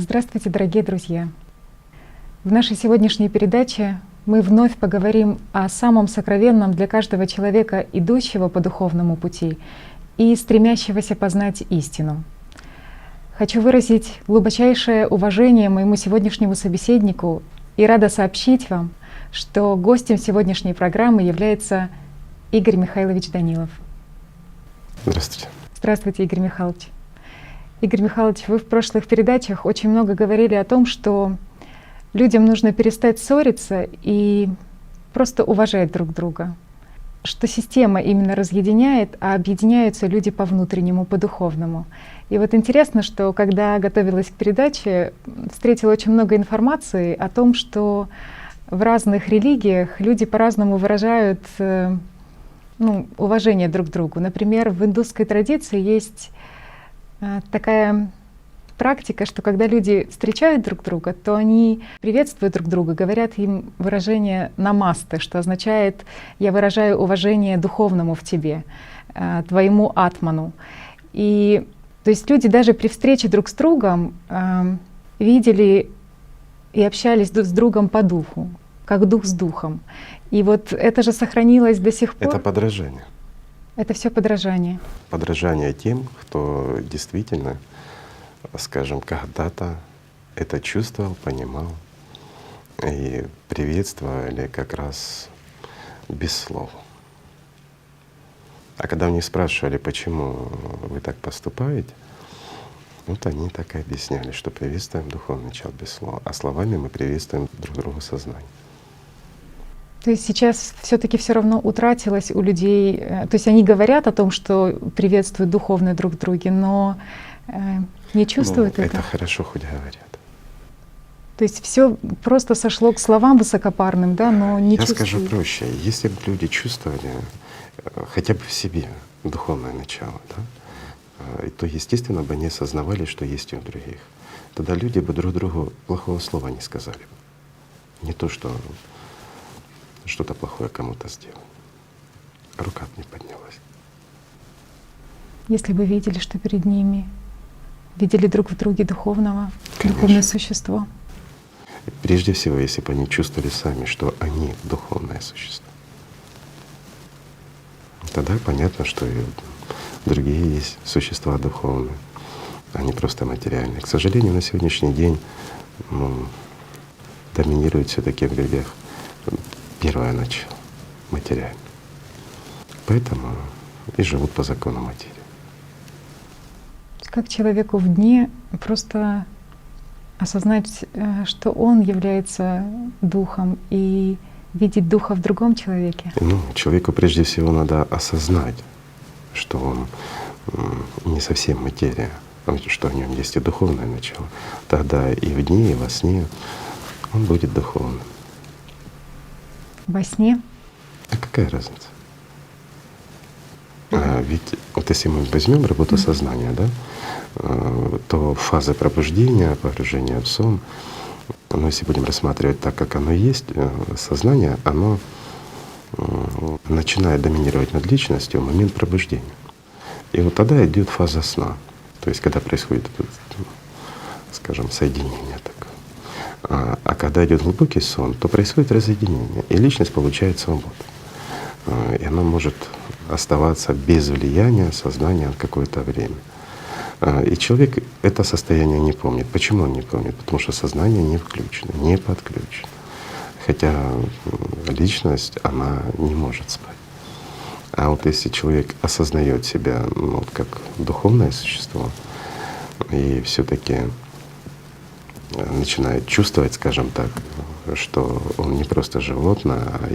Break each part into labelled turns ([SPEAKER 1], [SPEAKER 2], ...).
[SPEAKER 1] Здравствуйте, дорогие друзья! В нашей сегодняшней передаче мы вновь поговорим о самом сокровенном для каждого человека, идущего по духовному пути и стремящегося познать истину. Хочу выразить глубочайшее уважение моему сегодняшнему собеседнику и рада сообщить вам, что гостем сегодняшней программы является Игорь Михайлович Данилов.
[SPEAKER 2] Здравствуйте.
[SPEAKER 1] Здравствуйте, Игорь Михайлович. Игорь Михайлович, вы в прошлых передачах очень много говорили о том, что людям нужно перестать ссориться и просто уважать друг друга, что система именно разъединяет, а объединяются люди по внутреннему, по духовному. И вот интересно, что когда готовилась к передаче, встретила очень много информации о том, что в разных религиях люди по-разному выражают уважение друг к другу. Например, в индусской традиции есть такая практика, что когда люди встречают друг друга, то они приветствуют друг друга, говорят им выражение «намасте», что означает «я выражаю уважение духовному в тебе, твоему атману». И то есть люди даже при встрече друг с другом видели и общались друг с другом по духу, как дух с духом. И вот это же сохранилось до сих пор.
[SPEAKER 2] Это подражание.
[SPEAKER 1] Это все подражание.
[SPEAKER 2] Подражание тем, кто действительно, скажем, когда-то это чувствовал, понимал и приветствовали как раз без слов. А когда у них спрашивали, почему вы так поступаете, вот они так и объясняли, что приветствуем духовное начало без слов, а словами мы приветствуем друг друга сознание.
[SPEAKER 1] То есть сейчас все-таки все равно утратилось у людей, то есть они говорят о том, что приветствуют духовное друг в друге, но не чувствуют это.
[SPEAKER 2] Это хорошо, хоть говорят.
[SPEAKER 1] То есть все просто сошло к словам высокопарным, да, но не чувствуют.
[SPEAKER 2] Я скажу проще, если бы люди чувствовали хотя бы в себе духовное начало, да, то естественно бы они осознавали, что есть и у других. Тогда люди бы друг другу плохого слова не сказали бы. Не то, что что-то плохое кому-то сделал. Рука бы не поднялась.
[SPEAKER 1] Если бы видели, что перед ними, видели друг в друге духовное существо.
[SPEAKER 2] Прежде всего, если бы они чувствовали сами, что они духовное существо, тогда понятно, что и другие есть существа духовные, а не просто материальные. К сожалению, на сегодняшний день доминирует все-таки в людях первое начало — материальное. Поэтому и живут по закону материи.
[SPEAKER 1] Как человеку в дне просто осознать, что он является духом, и видеть духа в другом человеке?
[SPEAKER 2] Человеку прежде всего надо осознать, что он не совсем материя, что в нем есть и духовное начало. Тогда и в дне, и во сне он будет духовным.
[SPEAKER 1] Во сне?
[SPEAKER 2] А какая разница? Ведь вот если мы возьмем работу сознания, да, то фазы пробуждения, погружения в сон, если будем рассматривать так, как оно есть, сознание, оно начинает доминировать над личностью в момент пробуждения. И вот тогда идет фаза сна, то есть когда происходит, скажем, соединение такое. А когда идет глубокий сон, то происходит разъединение, и личность получает свободу. И она может оставаться без влияния сознания на какое-то время. И человек это состояние не помнит. Почему он не помнит? Потому что сознание не включено, не подключено. Хотя личность, она не может спать. А вот если человек осознает себя как духовное существо и все-таки начинает чувствовать, скажем так, что он не просто животное, а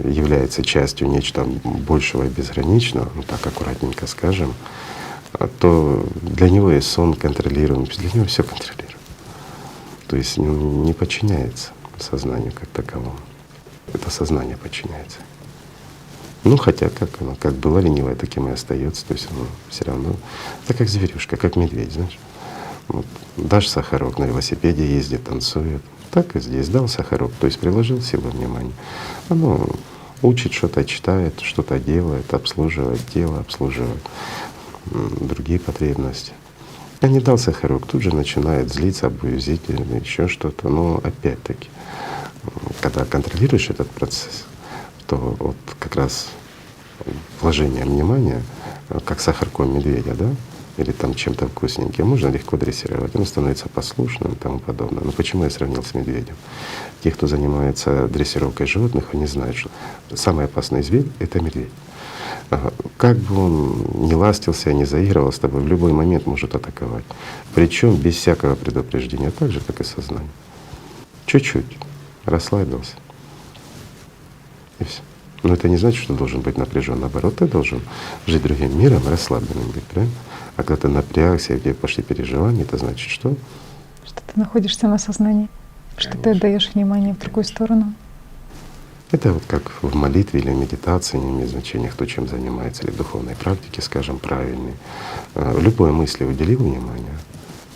[SPEAKER 2] является частью нечто большего и безграничного, так аккуратненько скажем, то для него и сон контролируем, для него все контролируем. То есть не подчиняется сознанию как таковому. Это сознание подчиняется. Хотя как было ленивое, таким и остается. То есть оно все равно, это как зверюшка, как медведь, знаешь. Вот, дашь сахарок, на велосипеде ездит, танцует. Так и здесь дал сахарок, то есть приложил силу внимания. Оно учит, что-то читает, что-то делает, обслуживает тело, обслуживает другие потребности. Я не дал сахарок, тут же начинает злиться, абьюзить или еще что-то. Но опять-таки, когда контролируешь этот процесс, то вот как раз вложение внимания, как сахарком медведя, да, или там чем-то вкусненьким, можно легко дрессировать. Он становится послушным и тому подобное. Но почему я сравнил с медведем? Те, кто занимается дрессировкой животных, они знают, что самый опасный зверь — это медведь. Как бы он ни ластился, ни заигрывал с тобой, в любой момент может атаковать. Причем без всякого предупреждения, так же, как и сознание. Чуть-чуть расслабился, и все. Но это не значит, что должен быть напряжен. Наоборот, ты должен жить другим миром, расслабленным быть, правильно? А когда ты напрягся, где пошли переживания, это значит что?
[SPEAKER 1] Что ты находишься на сознании, что ты отдаешь внимание в другую сторону.
[SPEAKER 2] Это вот как в молитве или в медитации, не имеет значения, кто чем занимается, или в духовной практике, скажем, правильной. В любой мысли уделил внимание,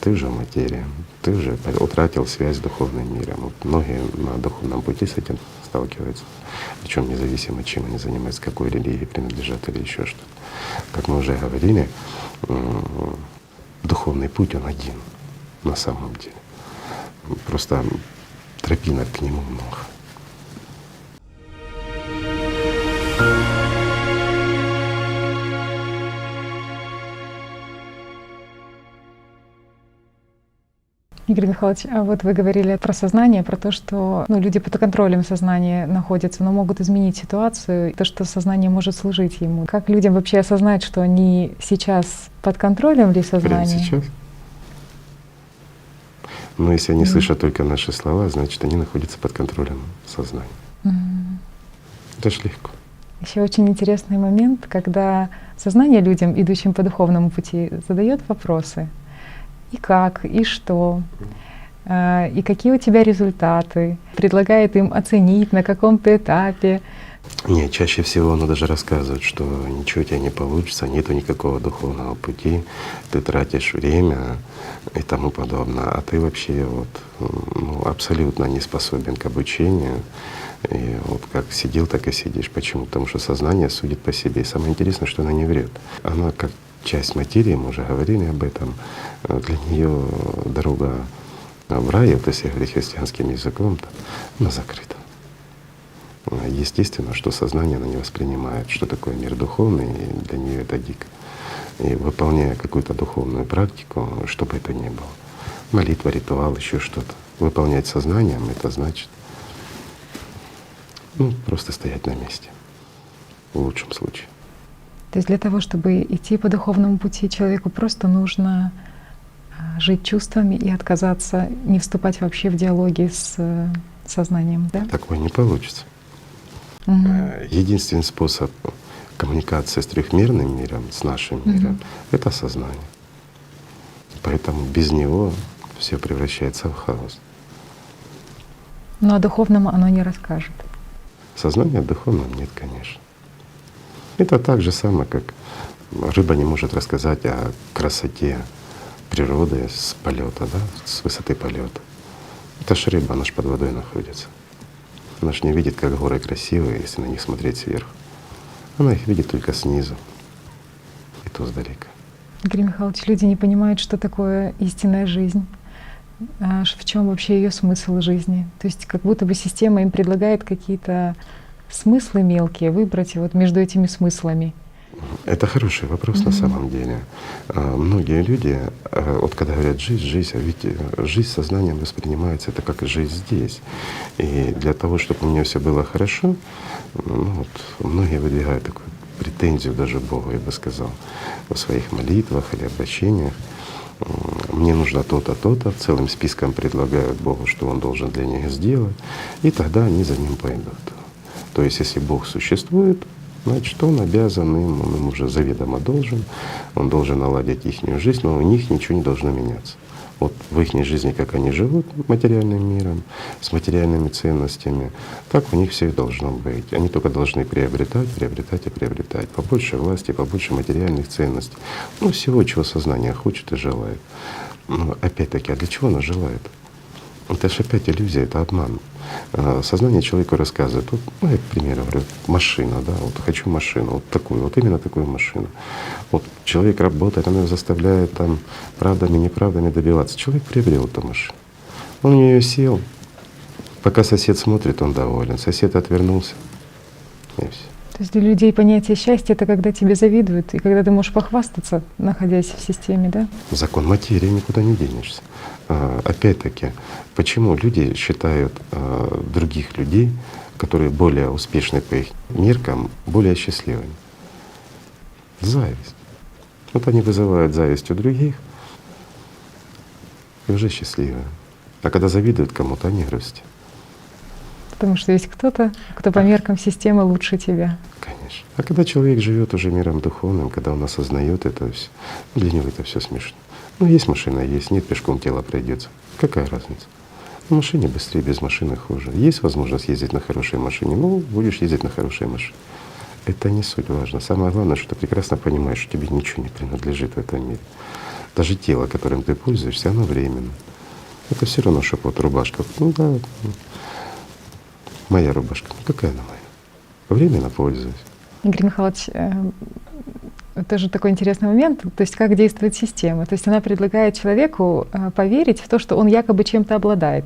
[SPEAKER 2] ты уже материя, ты уже утратил связь с духовным миром. Вот многие на духовном пути с этим сталкиваются, причем независимо, чем они занимаются, какой религии принадлежат или еще что-то. Как мы уже говорили, духовный путь он один на самом деле. Просто тропинок к нему много.
[SPEAKER 1] Игорь Михайлович, а вот вы говорили про сознание, про то, что люди под контролем сознания находятся, но могут изменить ситуацию, то, что сознание может служить ему. Как людям вообще осознать, что они сейчас под контролем ли сознания?
[SPEAKER 2] Прямо сейчас. Но если они слышат только наши слова, значит, они находятся под контролем сознания. Это ж легко.
[SPEAKER 1] Еще очень интересный момент, когда сознание людям, идущим по духовному пути, задает вопросы. И как, и что, и какие у тебя результаты, предлагает им оценить на каком-то этапе.
[SPEAKER 2] Нет, чаще всего оно даже рассказывает, что ничего у тебя не получится, нету никакого духовного пути, ты тратишь время и тому подобное, а ты вообще вот, абсолютно не способен к обучению. И вот как сидел, так и сидишь. Почему? Потому что сознание судит по себе. И самое интересное, что оно не врет. Оно как часть материи, мы уже говорили об этом, для нее дорога в рай, вот если говорить христианским языком, то она закрыта. Естественно, что сознание она не воспринимает, что такое мир духовный, и для нее это дико. И выполняя какую-то духовную практику, что бы это ни было, молитва, ритуал, еще что-то, выполнять сознанием — это значит просто стоять на месте, в лучшем случае.
[SPEAKER 1] То есть для того, чтобы идти по духовному пути, человеку просто нужно жить чувствами и отказаться, не вступать вообще в диалоги с сознанием, да?
[SPEAKER 2] Такое не получится. Единственный способ коммуникации с трехмерным миром, с нашим миром, это сознание. Поэтому без него все превращается в хаос.
[SPEAKER 1] Но о духовном оно не расскажет.
[SPEAKER 2] Сознание о духовном нет, конечно. Это так же самое, как рыба не может рассказать о красоте природы с полета, да, с высоты полета. Это ж рыба, она ж под водой находится. Она ж не видит, как горы красивые, если на них смотреть сверху. Она их видит только снизу, и то сдалека.
[SPEAKER 1] Игорь Михайлович, люди не понимают, что такое истинная жизнь, в чем вообще ее смысл жизни. То есть как будто бы система им предлагает какие-то смыслы мелкие, выбрать вот между этими смыслами.
[SPEAKER 2] Это хороший вопрос на самом деле. Многие люди, вот когда говорят жизнь, а ведь жизнь сознанием воспринимается это как жизнь здесь. И для того, чтобы у меня все было хорошо, многие выдвигают такую претензию даже Богу, я бы сказал, в своих молитвах или обращениях. Мне нужно то-то, то-то, целым списком предлагают Богу, что Он должен для них сделать, и тогда они за Ним пойдут. То есть если Бог существует, значит, Он обязан им, Он им уже заведомо должен, Он должен наладить их жизнь, но у них ничего не должно меняться. Вот в их жизни, как они живут материальным миром, с материальными ценностями, так у них все и должно быть. Они только должны приобретать, приобретать и приобретать. Побольше власти, побольше материальных ценностей. Всего, чего сознание хочет и желает. Но опять-таки, а для чего оно желает? Это же опять иллюзия, это обман. Сознание человеку рассказывает, вот, ну, я, к примеру, говорю, машина, да, вот хочу машину, вот такую, вот именно такую машину. Вот человек работает, она его заставляет там правдами, неправдами добиваться. Человек приобрел эту машину. Он в нее сел, пока сосед смотрит, он доволен, сосед отвернулся, и все.
[SPEAKER 1] То есть для людей понятие счастья — это когда тебе завидуют, и когда ты можешь похвастаться, находясь в системе, да?
[SPEAKER 2] Закон материи, никуда не денешься. Опять-таки, почему люди считают других людей, которые более успешны по их меркам, более счастливыми? Зависть. Вот они вызывают зависть у других и уже счастливы. А когда завидуют кому-то, они грустят.
[SPEAKER 1] Потому что есть кто-то, кто по меркам системы лучше тебя.
[SPEAKER 2] Конечно. А когда человек живет уже миром духовным, когда он осознает это все, для него это все смешно. Ну, есть машина, есть, нет, пешком тело пройдется. Какая разница? На машине быстрее, без машины хуже. Есть возможность ездить на хорошей машине, ну, будешь ездить на хорошей машине. Это не суть важно. Самое главное, что ты прекрасно понимаешь, что тебе ничего не принадлежит в этом мире. Даже тело, которым ты пользуешься, оно временно. Это все равно, что вот рубашка. Ну да, моя рубашка. Ну какая она моя? Временно пользуюсь.
[SPEAKER 1] Игорь Михайлович, тоже такой интересный момент, то есть как действует система. То есть она предлагает человеку поверить в то, что он якобы чем-то обладает.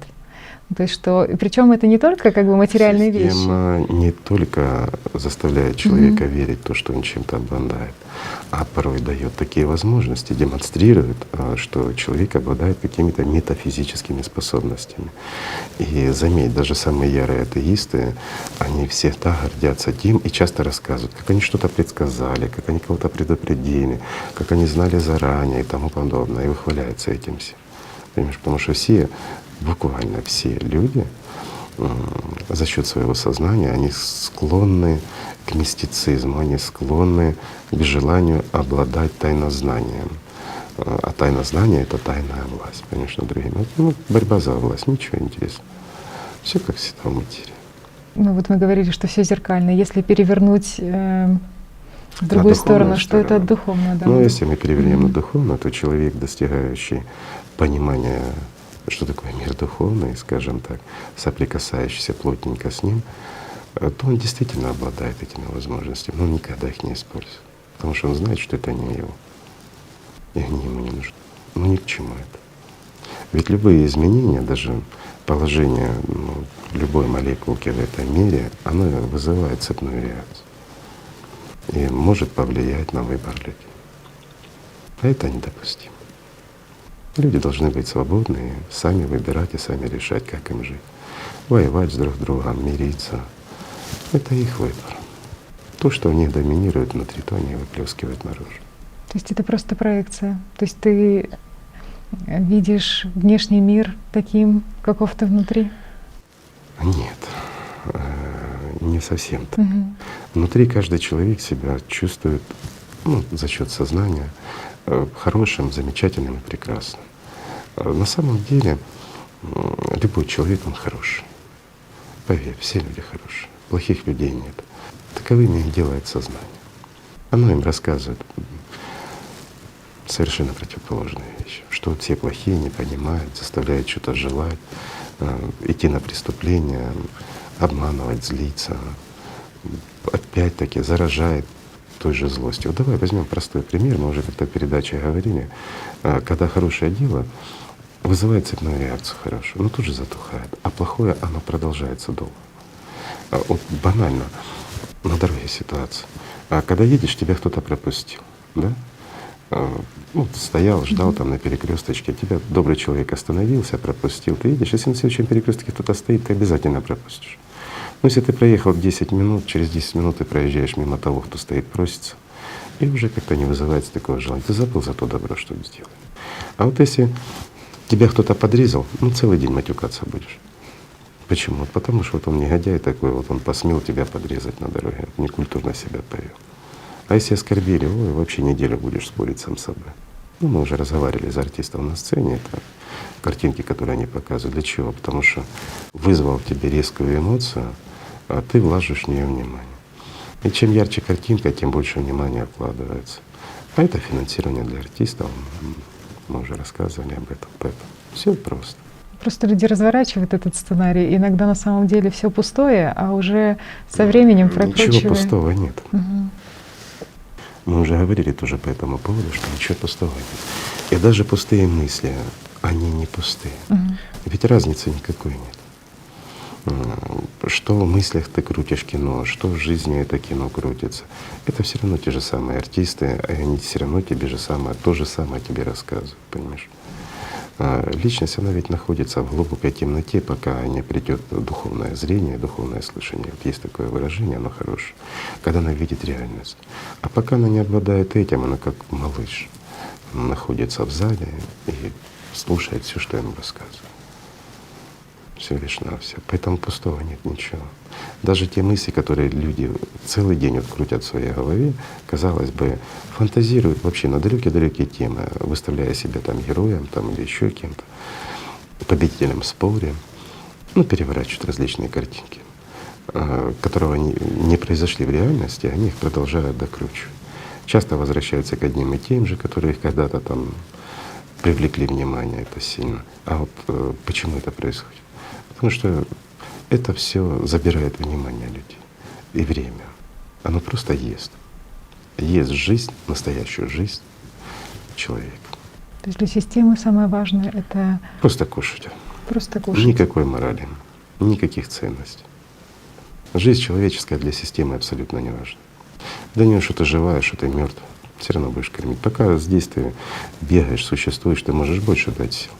[SPEAKER 1] То есть что, причем это не только как бы материальные вещи.
[SPEAKER 2] Система не только заставляет человека верить в то, что он чем-то обладает, а порой дает такие возможности, демонстрирует, что человек обладает какими-то метафизическими способностями. И заметь, даже самые ярые атеисты, они всегда гордятся тем и часто рассказывают, как они что-то предсказали, как они кого-то предупредили, как они знали заранее и тому подобное, и выхваляются этим всем. Понимаешь, потому что все, буквально все люди за счет своего сознания, они склонны к мистицизму, они склонны к желанию обладать тайнознанием. А тайнознание — это тайная власть, конечно, другими. Ну, борьба за власть, ничего интересного. Все как всегда в материи.
[SPEAKER 1] Ну вот мы говорили, что все зеркально. Если перевернуть в другую сторону, что это духовно, да?
[SPEAKER 2] Ну, если мы перевернем на духовно, то человек, достигающий понимания, что такое мир духовный, скажем так, соприкасающийся плотненько с ним, то он действительно обладает этими возможностями, но он никогда их не использует, потому что он знает, что это не его, и они ему не нужны. Ну ни к чему это. Ведь любые изменения, даже положение любой молекулки в этом мире, оно вызывает цепную реакцию и может повлиять на выбор людей. А это недопустимо. Люди должны быть свободны и сами выбирать и сами решать, как им жить. Воевать с друг другом, мириться — это их выбор. То, что у них доминирует внутри, то они выплескивают наружу.
[SPEAKER 1] То есть это просто проекция. То есть ты видишь внешний мир таким, каков ты внутри?
[SPEAKER 2] Нет, не совсем так. Внутри каждый человек себя чувствует, за счет сознания, хорошим, замечательным и прекрасным. На самом деле любой человек, он хороший. Поверь, все люди хорошие. Плохих людей нет. Таковыми их делает сознание. Оно им рассказывает совершенно противоположные вещи, что все плохие, не понимают, заставляют что-то желать, идти на преступления, обманывать, злиться, опять-таки заражает той же злостью. Вот давай возьмем простой пример, мы уже как-то в передаче говорили, когда хорошее дело вызывает цепную реакцию хорошую, но тут же затухает, а плохое оно продолжается долго. Вот банально на дороге ситуация. Когда едешь, тебя кто-то пропустил, да? Стоял, ждал там на перекресточке, тебя добрый человек остановился, пропустил, ты едешь. Если на следующем перекрестке кто-то стоит, ты обязательно пропустишь. Но если ты проехал 10 минут, через 10 минут ты проезжаешь мимо того, кто стоит, просится, и уже как-то не вызывается такого желания. Ты забыл за то добро, что сделал. А вот если тебя кто-то подрезал, целый день матюкаться будешь. Почему? Вот потому что вот он негодяй такой, вот он посмел тебя подрезать на дороге, некультурно себя повел. А если оскорбили, вообще неделю будешь спорить сам с собой. Мы уже разговаривали с артистом на сцене, это картинки, которые они показывают. Для чего? Потому что вызвал в тебе резкую эмоцию, а ты вложишь в нее внимание. И чем ярче картинка, тем больше внимания вкладывается. А это финансирование для артистов, мы уже рассказывали об этом. Поэтому все просто.
[SPEAKER 1] Просто люди разворачивают этот сценарий. Иногда на самом деле все пустое, а уже со временем прокручивая.
[SPEAKER 2] Ничего пустого нет.
[SPEAKER 1] Мгм.
[SPEAKER 2] Мы уже говорили тоже по этому поводу, что ничего пустого нет. И даже пустые мысли, они не пустые.
[SPEAKER 1] Мгм.
[SPEAKER 2] Ведь разницы никакой нет. Что в мыслях ты крутишь кино, что в жизни это кино крутится. Это все равно те же самые артисты, и они все равно тебе же самое, то же самое тебе рассказывают, понимаешь? Личность, она ведь находится в глубокой темноте, пока не придет духовное зрение, духовное слышание. Вот есть такое выражение, оно хорошее, когда она видит реальность. А пока она не обладает этим, она как малыш, она находится в зале и слушает все, что ему рассказывают. Всё лишь навсего. Поэтому пустого нет ничего. Даже те мысли, которые люди целый день вот крутят в своей голове, казалось бы, фантазируют вообще на далекие-далекие темы, выставляя себя там героем там, или еще кем-то, победителем в споре, ну, переворачивают различные картинки, которые они не произошли в реальности, они их продолжают докручивать. Часто возвращаются к одним и тем же, которые их когда-то там привлекли внимание это сильно. А вот почему это происходит? Потому что это все забирает внимание людей и время. Оно просто ест. Ест жизнь, настоящую жизнь человека.
[SPEAKER 1] То есть для системы самое важное — это
[SPEAKER 2] Просто кушать.
[SPEAKER 1] просто кушать.
[SPEAKER 2] Никакой морали, никаких ценностей. Жизнь человеческая для системы абсолютно не важна. Для нее что ты живая, что ты мертвая, все равно будешь кормить. Пока здесь ты бегаешь, существуешь, ты можешь больше дать сил.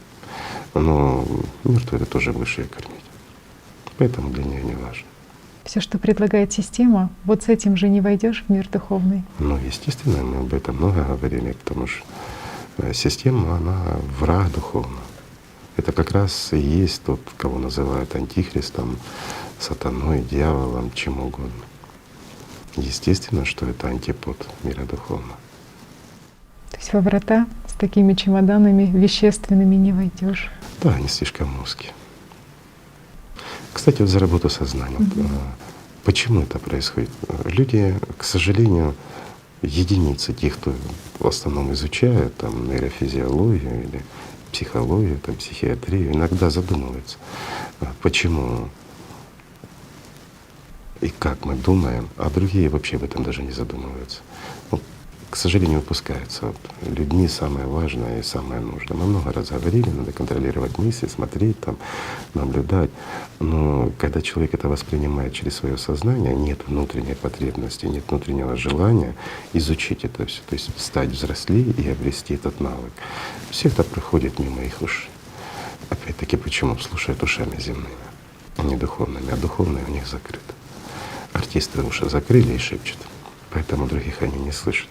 [SPEAKER 2] Но мертвую ты тоже будешь ее кормить. Поэтому для нее не важно.
[SPEAKER 1] Все, что предлагает система, вот с этим же не войдешь в мир духовный.
[SPEAKER 2] Ну, естественно, мы об этом много говорили, потому что система, она враг духовного. Это как раз и есть тот, кого называют антихристом, сатаной, дьяволом, чем угодно. Естественно, что это антипод мира духовного.
[SPEAKER 1] То есть во врата с такими чемоданами вещественными не войдешь.
[SPEAKER 2] Да, они слишком узкие. Кстати, вот за работу сознанием. Почему это происходит? Люди, к сожалению, единицы тех, кто в основном изучает там, нейрофизиологию или психологию, там, психиатрию, иногда задумываются, почему и как мы думаем, а другие вообще об этом даже не задумываются. Вот, к сожалению, упускается вот, людьми самое важное и самое нужное. Мы много раз говорили, надо контролировать мысли, смотреть, там, наблюдать. Но когда человек это воспринимает через свое сознание, нет внутренней потребности, нет внутреннего желания изучить это все, то есть стать взрослее и обрести этот навык. Все это проходит мимо их ушей. Опять-таки, почему слушают ушами земными, а не духовными, а духовные у них закрыты. Артисты уши закрыли и шепчут, поэтому других они не слышат.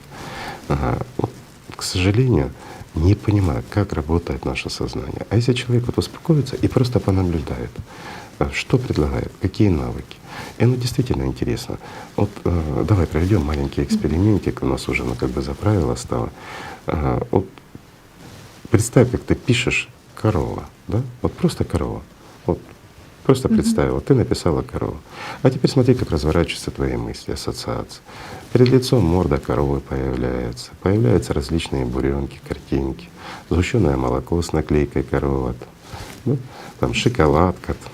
[SPEAKER 2] Вот, к сожалению, не понимают, как работает наше сознание. А если человек вот успокоится и просто понаблюдает, что предлагает, какие навыки, и оно действительно интересно. Вот давай проведем маленький экспериментик, у нас уже как бы за правило стало. Вот представь, как ты пишешь корова, да? Вот просто корова. Вот просто представила, ты написала корову. А теперь смотри, как разворачиваются твои мысли, ассоциации. Перед лицом морда коровы появляется, появляются различные буренки, картинки, сгущенное молоко с наклейкой корова, да? Там шоколадка там,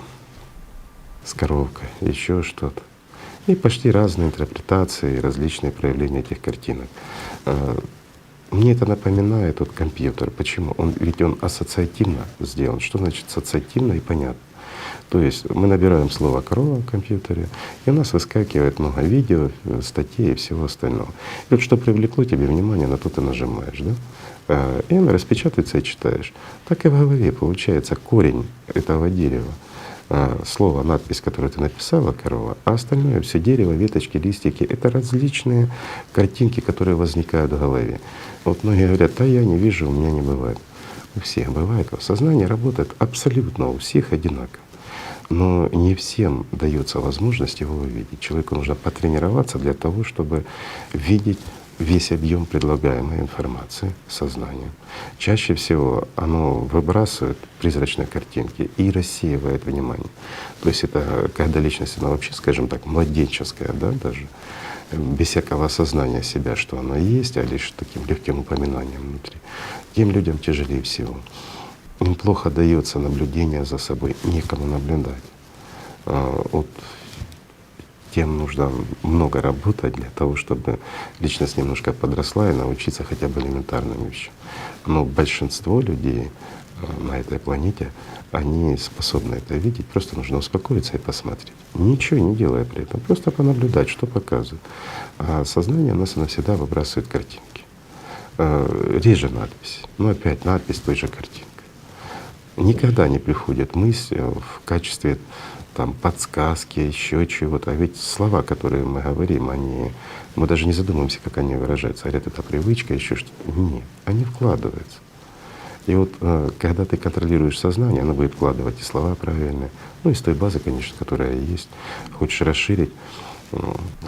[SPEAKER 2] с коровкой, еще что-то. И почти разные интерпретации, различные проявления этих картинок. Мне это напоминает вот компьютер. Почему? Ведь он ассоциативно сделан. Что значит ассоциативно и понятно? То есть мы набираем слово «корова» в компьютере, и у нас выскакивает много видео, статей и всего остального. И вот что привлекло тебе внимание, на то ты нажимаешь, да? И оно распечатывается и читаешь. Так и в голове получается корень этого дерева. Слово, надпись, которую ты написала, корова, а остальное все дерево, веточки, листики — это различные картинки, которые возникают в голове. Вот многие говорят: да я не вижу, у меня не бывает. У всех бывает. Сознание работает абсолютно у всех одинаково. Но не всем дается возможность его увидеть. Человеку нужно потренироваться для того, чтобы видеть весь объем предлагаемой информации сознанием. Чаще всего оно выбрасывает призрачные картинки и рассеивает внимание. То есть это когда личность, она вообще, скажем так, младенческая, да, даже без всякого осознания себя, что оно есть, а лишь таким легким упоминанием внутри. Тем людям тяжелее всего. им плохо дается наблюдение за собой, некому наблюдать. Вот тем нужно много работать для того, чтобы личность немножко подросла и научиться хотя бы элементарным вещам. Но большинство людей на этой планете, они способны это видеть, просто нужно успокоиться и посмотреть. Ничего не делая при этом, просто понаблюдать, что показывает. А сознание нас навсегда выбрасывает картинки. Реже надпись, но опять надпись той же картинкой. Никогда не приходит мысль в качестве там подсказки, еще чего-то. А ведь слова, которые мы говорим, мы даже не задумываемся, как они выражаются. Говорят, это привычка, еще что-то. Нет, они вкладываются. И вот когда ты контролируешь сознание, оно будет вкладывать и слова правильные, ну из той базы, конечно, которая есть. Хочешь расширить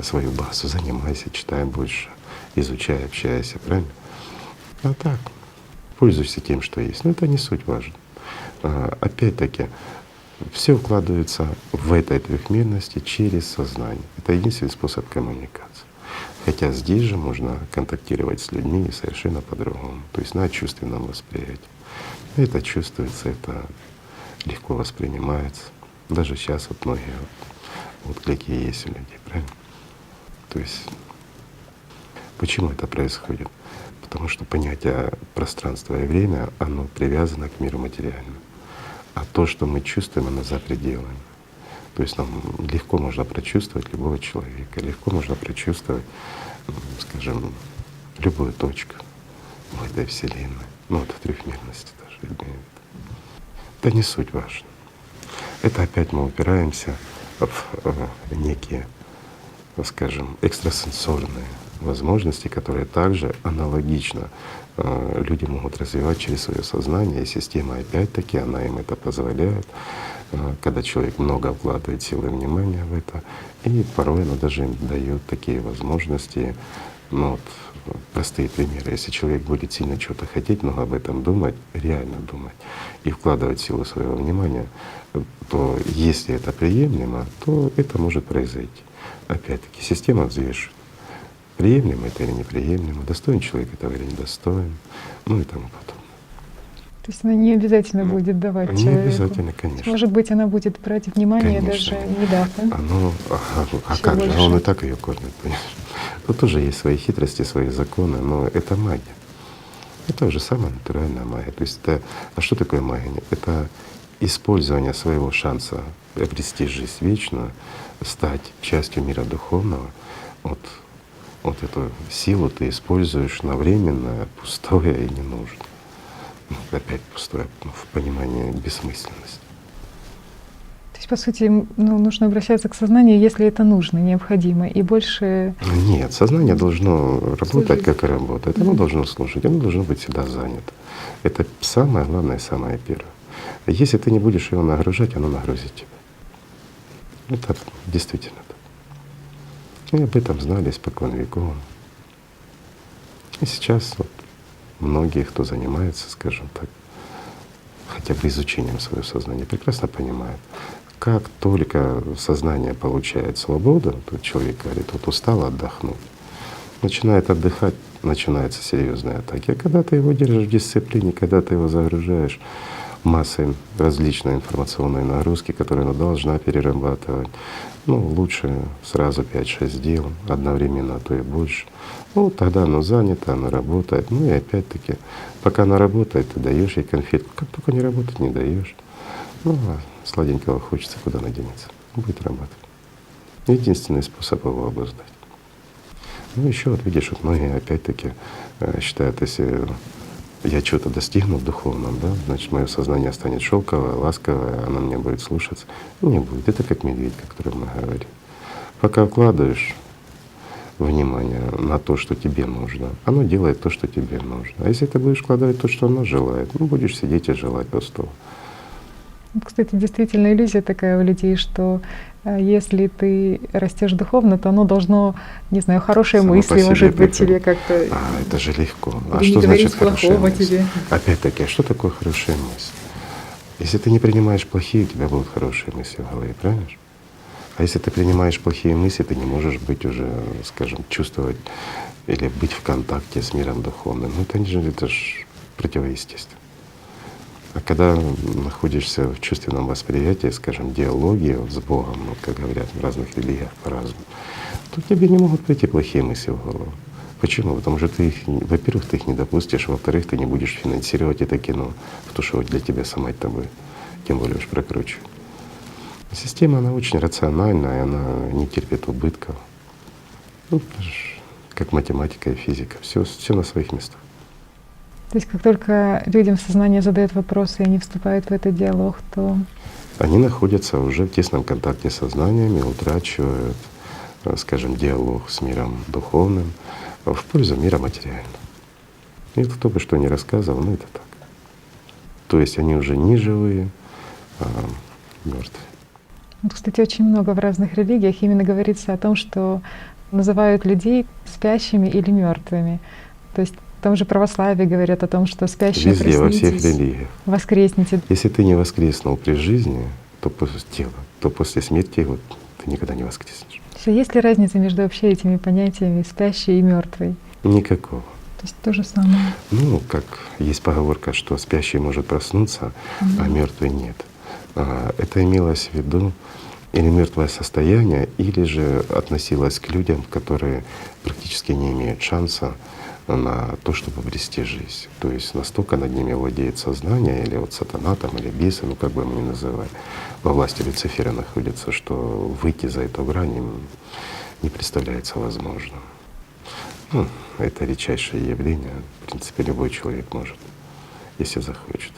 [SPEAKER 2] свою базу, занимайся, читай больше, изучай, общайся, правильно? А так, пользуйся тем, что есть. Но это не суть важно. Опять-таки, все укладывается в этой трехмерности через сознание. Это единственный способ коммуникации. Хотя здесь же можно контактировать с людьми совершенно по-другому, то есть на чувственном восприятии. Это чувствуется, это легко воспринимается. Даже сейчас вот многие отклики есть у людей, правильно? То есть почему это происходит? Потому что понятие пространства и время, оно привязано к миру материальному. А то, что мы чувствуем, оно за пределами. То есть нам легко можно прочувствовать любого человека, легко можно прочувствовать, скажем, любую точку в этой Вселенной, ну вот в трехмерности даже. Это не суть важно. Это опять мы упираемся в некие, скажем, экстрасенсорные возможности, которые также аналогично люди могут развивать через свое сознание, и система опять-таки, она им это позволяет, когда человек много вкладывает силы и внимания в это, и порой она даже им дает такие возможности. Ну вот простые примеры. Если человек будет сильно чего-то хотеть, много об этом думать, реально думать и вкладывать силу своего внимания, то если это приемлемо, то это может произойти. Опять-таки система взвешивает. Приемлемо это или неприемлемо, достоин человек этого или недостоин, ну и тому подобное.
[SPEAKER 1] То есть она не обязательно будет давать
[SPEAKER 2] Не
[SPEAKER 1] человеку.
[SPEAKER 2] обязательно, конечно.
[SPEAKER 1] Может быть, она будет брать внимание,
[SPEAKER 2] Конечно.
[SPEAKER 1] даже не дав, да?
[SPEAKER 2] А
[SPEAKER 1] Еще
[SPEAKER 2] как же?
[SPEAKER 1] больше.
[SPEAKER 2] Он и так ее кормит, понимаешь? Тут тоже есть свои хитрости, свои законы, но это магия. Это уже самая натуральная магия. То есть это, а что такое магия? Это использование своего шанса обрести жизнь вечную, стать частью мира духовного. Вот эту силу ты используешь на временное, пустое и ненужное. Ну, опять пустое в понимании бессмысленности.
[SPEAKER 1] То есть, по сути, нужно обращаться к сознанию, если это нужно, необходимо, и больше…
[SPEAKER 2] Нет, сознание должно работать,
[SPEAKER 1] Служить.
[SPEAKER 2] как и работает. Оно должно служить, оно должно быть всегда занято. Это самое главное, самое первое. Если ты не будешь его нагружать, оно нагрузит тебя. Это действительно так. И об этом знали испокон веков. И сейчас вот многие, кто занимается, скажем так, хотя бы изучением своего сознания, прекрасно понимают, как только сознание получает свободу, то человек говорит, вот устал, отдохнуть, начинает отдыхать, начинаются серьезные атаки. А когда ты его держишь в дисциплине, когда ты его загружаешь массой различной информационной нагрузки, которую она должна перерабатывать, лучше сразу 5-6 дел одновременно, а то и больше. Тогда оно занято, оно работает. И опять-таки, пока она работает, ты даешь ей конфетку. Как только не работает, не даешь. А сладенького хочется, куда она денется? Будет работать. Единственный способ его обуздать. Еще вот видишь, вот многие опять-таки считают, если я чего-то достигну в духовном, да, значит, мое сознание станет шелковое, ласковое, оно мне будет слушаться. Не будет. Это как медведь, о котором мы говорим. Пока вкладываешь внимание на то, что тебе нужно, оно делает то, что тебе нужно. А если ты будешь вкладывать то, что оно желает, будешь сидеть и желать пустого.
[SPEAKER 1] Кстати, действительно иллюзия такая у людей, что если ты растешь духовно, то оно должно, не знаю, хорошие
[SPEAKER 2] Само
[SPEAKER 1] мысли,
[SPEAKER 2] по себе
[SPEAKER 1] может быть,
[SPEAKER 2] приходит.
[SPEAKER 1] тебе как-то…
[SPEAKER 2] Это же легко. А
[SPEAKER 1] Или не
[SPEAKER 2] что
[SPEAKER 1] говорить
[SPEAKER 2] значит хорошая
[SPEAKER 1] плохого
[SPEAKER 2] мысль?
[SPEAKER 1] тебе.
[SPEAKER 2] Опять-таки, а что такое хорошая мысль? Если ты не принимаешь плохие, у тебя будут хорошие мысли в голове, правильно же? А если ты принимаешь плохие мысли, ты не можешь быть уже, скажем, чувствовать или быть в контакте с миром духовным. Это же противоестественно. А когда находишься в чувственном восприятии, скажем, диалоге с Богом, ну, как говорят в разных религиях по-разному, то тебе не могут прийти плохие мысли в голову. Почему? Потому что ты их, во-первых, ты их не допустишь, во-вторых, ты не будешь финансировать это кино, потому что для тебя самой тобой, тем более уж прокручивать. Система, она очень рациональная, она не терпит убытков. Ну, это ж как математика и физика, все на своих местах.
[SPEAKER 1] То есть как только людям сознание задает вопросы и они вступают в этот диалог, то…
[SPEAKER 2] Они находятся уже в тесном контакте с сознанием и утрачивают, скажем, диалог с миром духовным в пользу мира материального. И это кто бы что ни рассказывал, ну это так. То есть они уже не живые, а мертвые.
[SPEAKER 1] Вот, кстати, очень много в разных религиях именно говорится о том, что называют людей спящими или мертвыми. То есть в том же православии говорят о том, что спящие
[SPEAKER 2] Везде, во всех
[SPEAKER 1] проснитесь,
[SPEAKER 2] религиях.
[SPEAKER 1] воскреснете.
[SPEAKER 2] Если ты не воскреснул при жизни, то после тела, то после смерти вот, ты никогда не воскреснешь.
[SPEAKER 1] Есть ли разница между вообще этими понятиями спящий и мертвый?
[SPEAKER 2] Никакого.
[SPEAKER 1] То есть то же самое.
[SPEAKER 2] Ну, как есть поговорка, что спящий может проснуться, а мертвый нет. Это имелось в виду или мертвое состояние, или же относилось к людям, которые практически не имеют шанса на то, чтобы обрести жизнь. То есть настолько над ними владеет сознание, или вот сатана там, или бесы, ну как бы мы ни называли, во власти Люцифера находится, что выйти за эту грань им не представляется возможным. Ну, это редчайшее явление, в принципе, любой человек может, если захочет.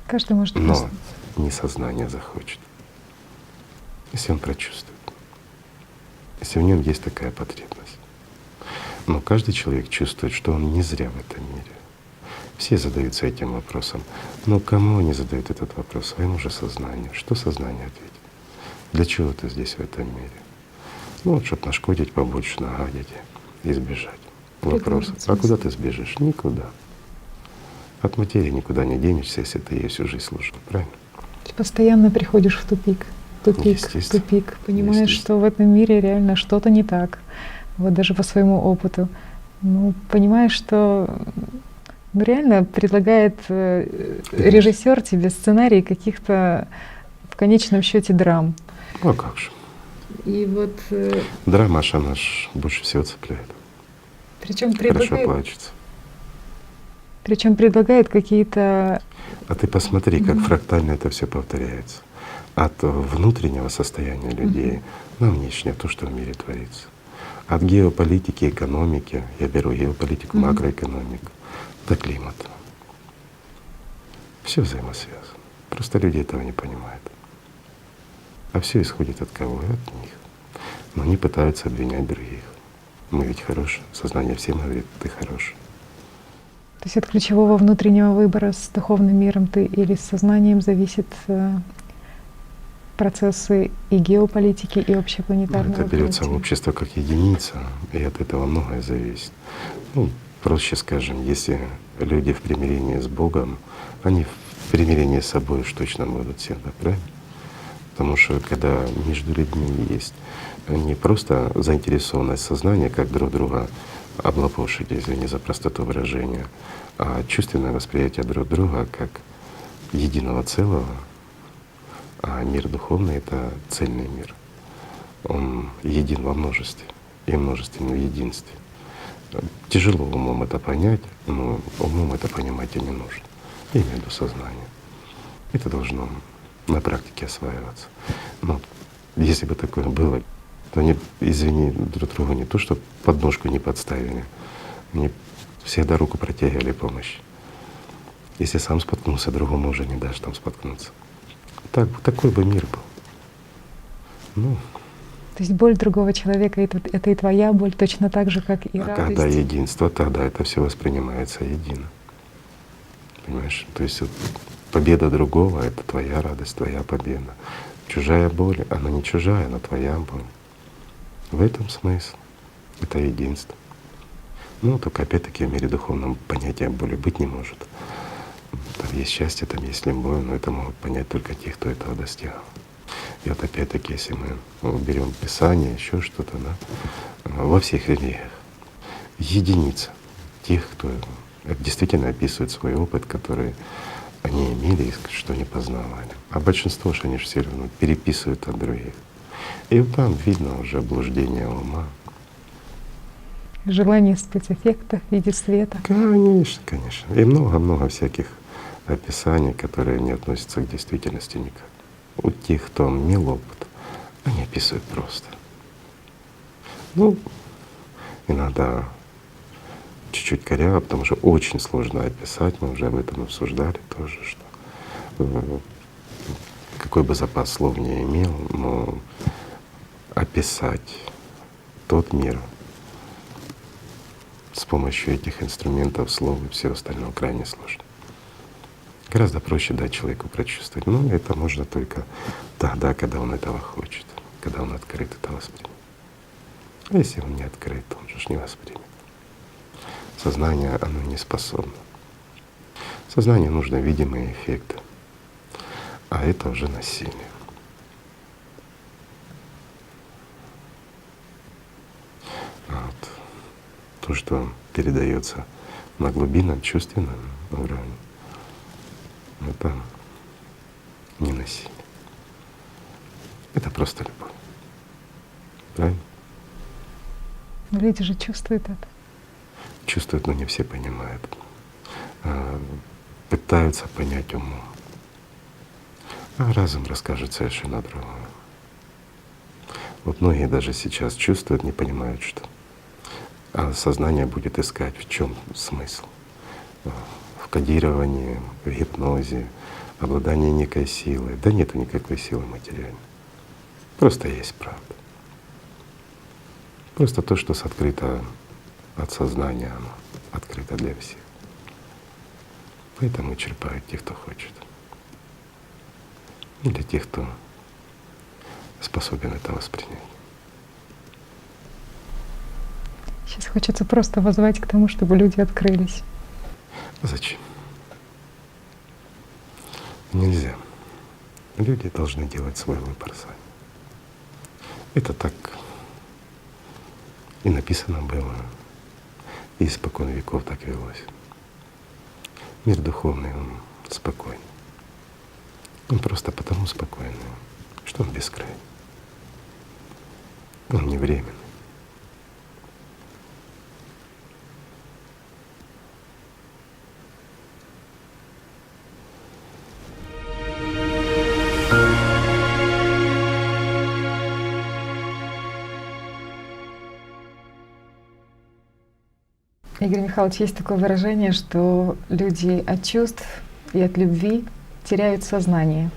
[SPEAKER 1] Каждый может
[SPEAKER 2] Но
[SPEAKER 1] проснуться.
[SPEAKER 2] не сознание захочет, если он прочувствует, если в нем есть такая потребность. Но каждый человек чувствует, что он не зря в этом мире. Все задаются этим вопросом. Но кому они задают этот вопрос? Своему же сознанию. Что сознание ответит? Для чего ты здесь в этом мире? Ну вот, чтобы нашкодить побольше, нагадить и сбежать. Вопрос. А куда ты сбежишь? Никуда. От материи никуда не денешься, если ты ей всю жизнь служил. Правильно?
[SPEAKER 1] Постоянно приходишь в тупик,
[SPEAKER 2] Естественно.
[SPEAKER 1] тупик. Понимаешь,
[SPEAKER 2] Естественно.
[SPEAKER 1] что в этом мире реально что-то не так. Вот даже по своему опыту. Ну, понимаешь, что реально предлагает режиссер тебе сценарий каких-то в конечном счете драм.
[SPEAKER 2] Ну а как же?
[SPEAKER 1] И вот
[SPEAKER 2] Драма аж она ж больше всего цепляет.
[SPEAKER 1] причем
[SPEAKER 2] Хорошо плачется.
[SPEAKER 1] предлагает какие-то…
[SPEAKER 2] А ты посмотри, как фрактально это все повторяется. От внутреннего состояния людей на внешнее, то, что в мире творится. От геополитики, экономики, я беру геополитику, макроэкономику, до климата. Все взаимосвязано. Просто люди этого не понимают. А все исходит от кого? От них. Но они пытаются обвинять других. Мы ведь хорошие. Сознание всем говорит, ты хороший.
[SPEAKER 1] То есть от ключевого внутреннего выбора с духовным миром ты или с сознанием зависит процессы и геополитики, и общепланетарного
[SPEAKER 2] Это берется
[SPEAKER 1] развития.
[SPEAKER 2] общество как единица, и от этого многое зависит. Ну, проще скажем, если люди в примирении с Богом, они в примирении с собой уж точно будут всегда, правильно? Потому что когда между людьми есть не просто заинтересованность сознания, как друг друга облапошить, извини за простоту выражения, а чувственное восприятие друг друга как единого целого, а мир духовный — это цельный мир. Он един во множестве и множественном единстве. Тяжело умом это понять, но умом это понимать и не нужно. Я имею в виду сознание. Это должно на практике осваиваться. Но если бы такое было, то они, извини, друг другу не то, что подножку не подставили, они всегда руку протягивали помощи. Если сам споткнулся, другому уже не дашь там споткнуться. Такой бы мир был. Ну,
[SPEAKER 1] То есть боль другого человека — это и твоя боль точно так же, как и
[SPEAKER 2] а
[SPEAKER 1] радость.
[SPEAKER 2] когда единство, тогда это все воспринимается едино. Понимаешь? То есть вот победа другого — это твоя радость, твоя победа. Чужая боль, она не чужая, она твоя боль. В этом смысл. Это единство. Ну, только опять-таки в мире духовном понятия боли быть не может. Там есть счастье, там есть любовь, но это могут понять только те, кто этого достиг. И вот опять-таки, если мы берем Писание, еще что-то, да, во всех религиях единица тех, кто действительно описывает свой опыт, который они имели, что не познавали. А большинство же они же все равно переписывают от других. И вот там видно уже блуждение ума.
[SPEAKER 1] Желание спецэффекта в виде света.
[SPEAKER 2] Конечно, конечно. И много-много всяких описаний, которые не относятся к действительности никак. У тех, кто имел опыт, они описывают просто. Ну, иногда чуть-чуть коряво, потому что очень сложно описать, мы уже об этом обсуждали тоже, что какой бы запас слов не имел, но описать тот мир с помощью этих инструментов, слов и всего остального крайне сложно. Гораздо проще дать человеку прочувствовать. Но это можно только тогда, когда он этого хочет, когда он открыт это воспринять. А если он не открыт, он же не воспримет. Сознание, оно не способно. Сознанию нужны видимые эффекты, а это уже насилие. Вот. То, что передается на глубинном чувственном уровне, это не насилие. Это просто любовь. Правильно?
[SPEAKER 1] Но люди же чувствуют это.
[SPEAKER 2] Чувствуют, но не все понимают. Пытаются понять умом. А разум расскажет совершенно другое. Вот многие даже сейчас чувствуют, не понимают, что. А сознание будет искать, в чем смысл. В кодировании, в гипнозе, обладании некой силой. Да нету никакой силы материальной. Просто есть правда. Просто то, что открыто от сознания, оно открыто для всех. Поэтому черпают те, кто хочет. И для тех, кто способен это воспринять.
[SPEAKER 1] Сейчас хочется просто воззвать к тому, чтобы люди открылись.
[SPEAKER 2] Зачем? Нельзя. Люди должны делать свой выбор сами. Это так и написано было, и испокон веков так велось. Мир духовный, он спокойный. Он просто потому спокойный, что он бескрайний. Он не временный.
[SPEAKER 1] Игорь Михайлович, есть такое выражение, что люди от чувств и от любви теряют сознание.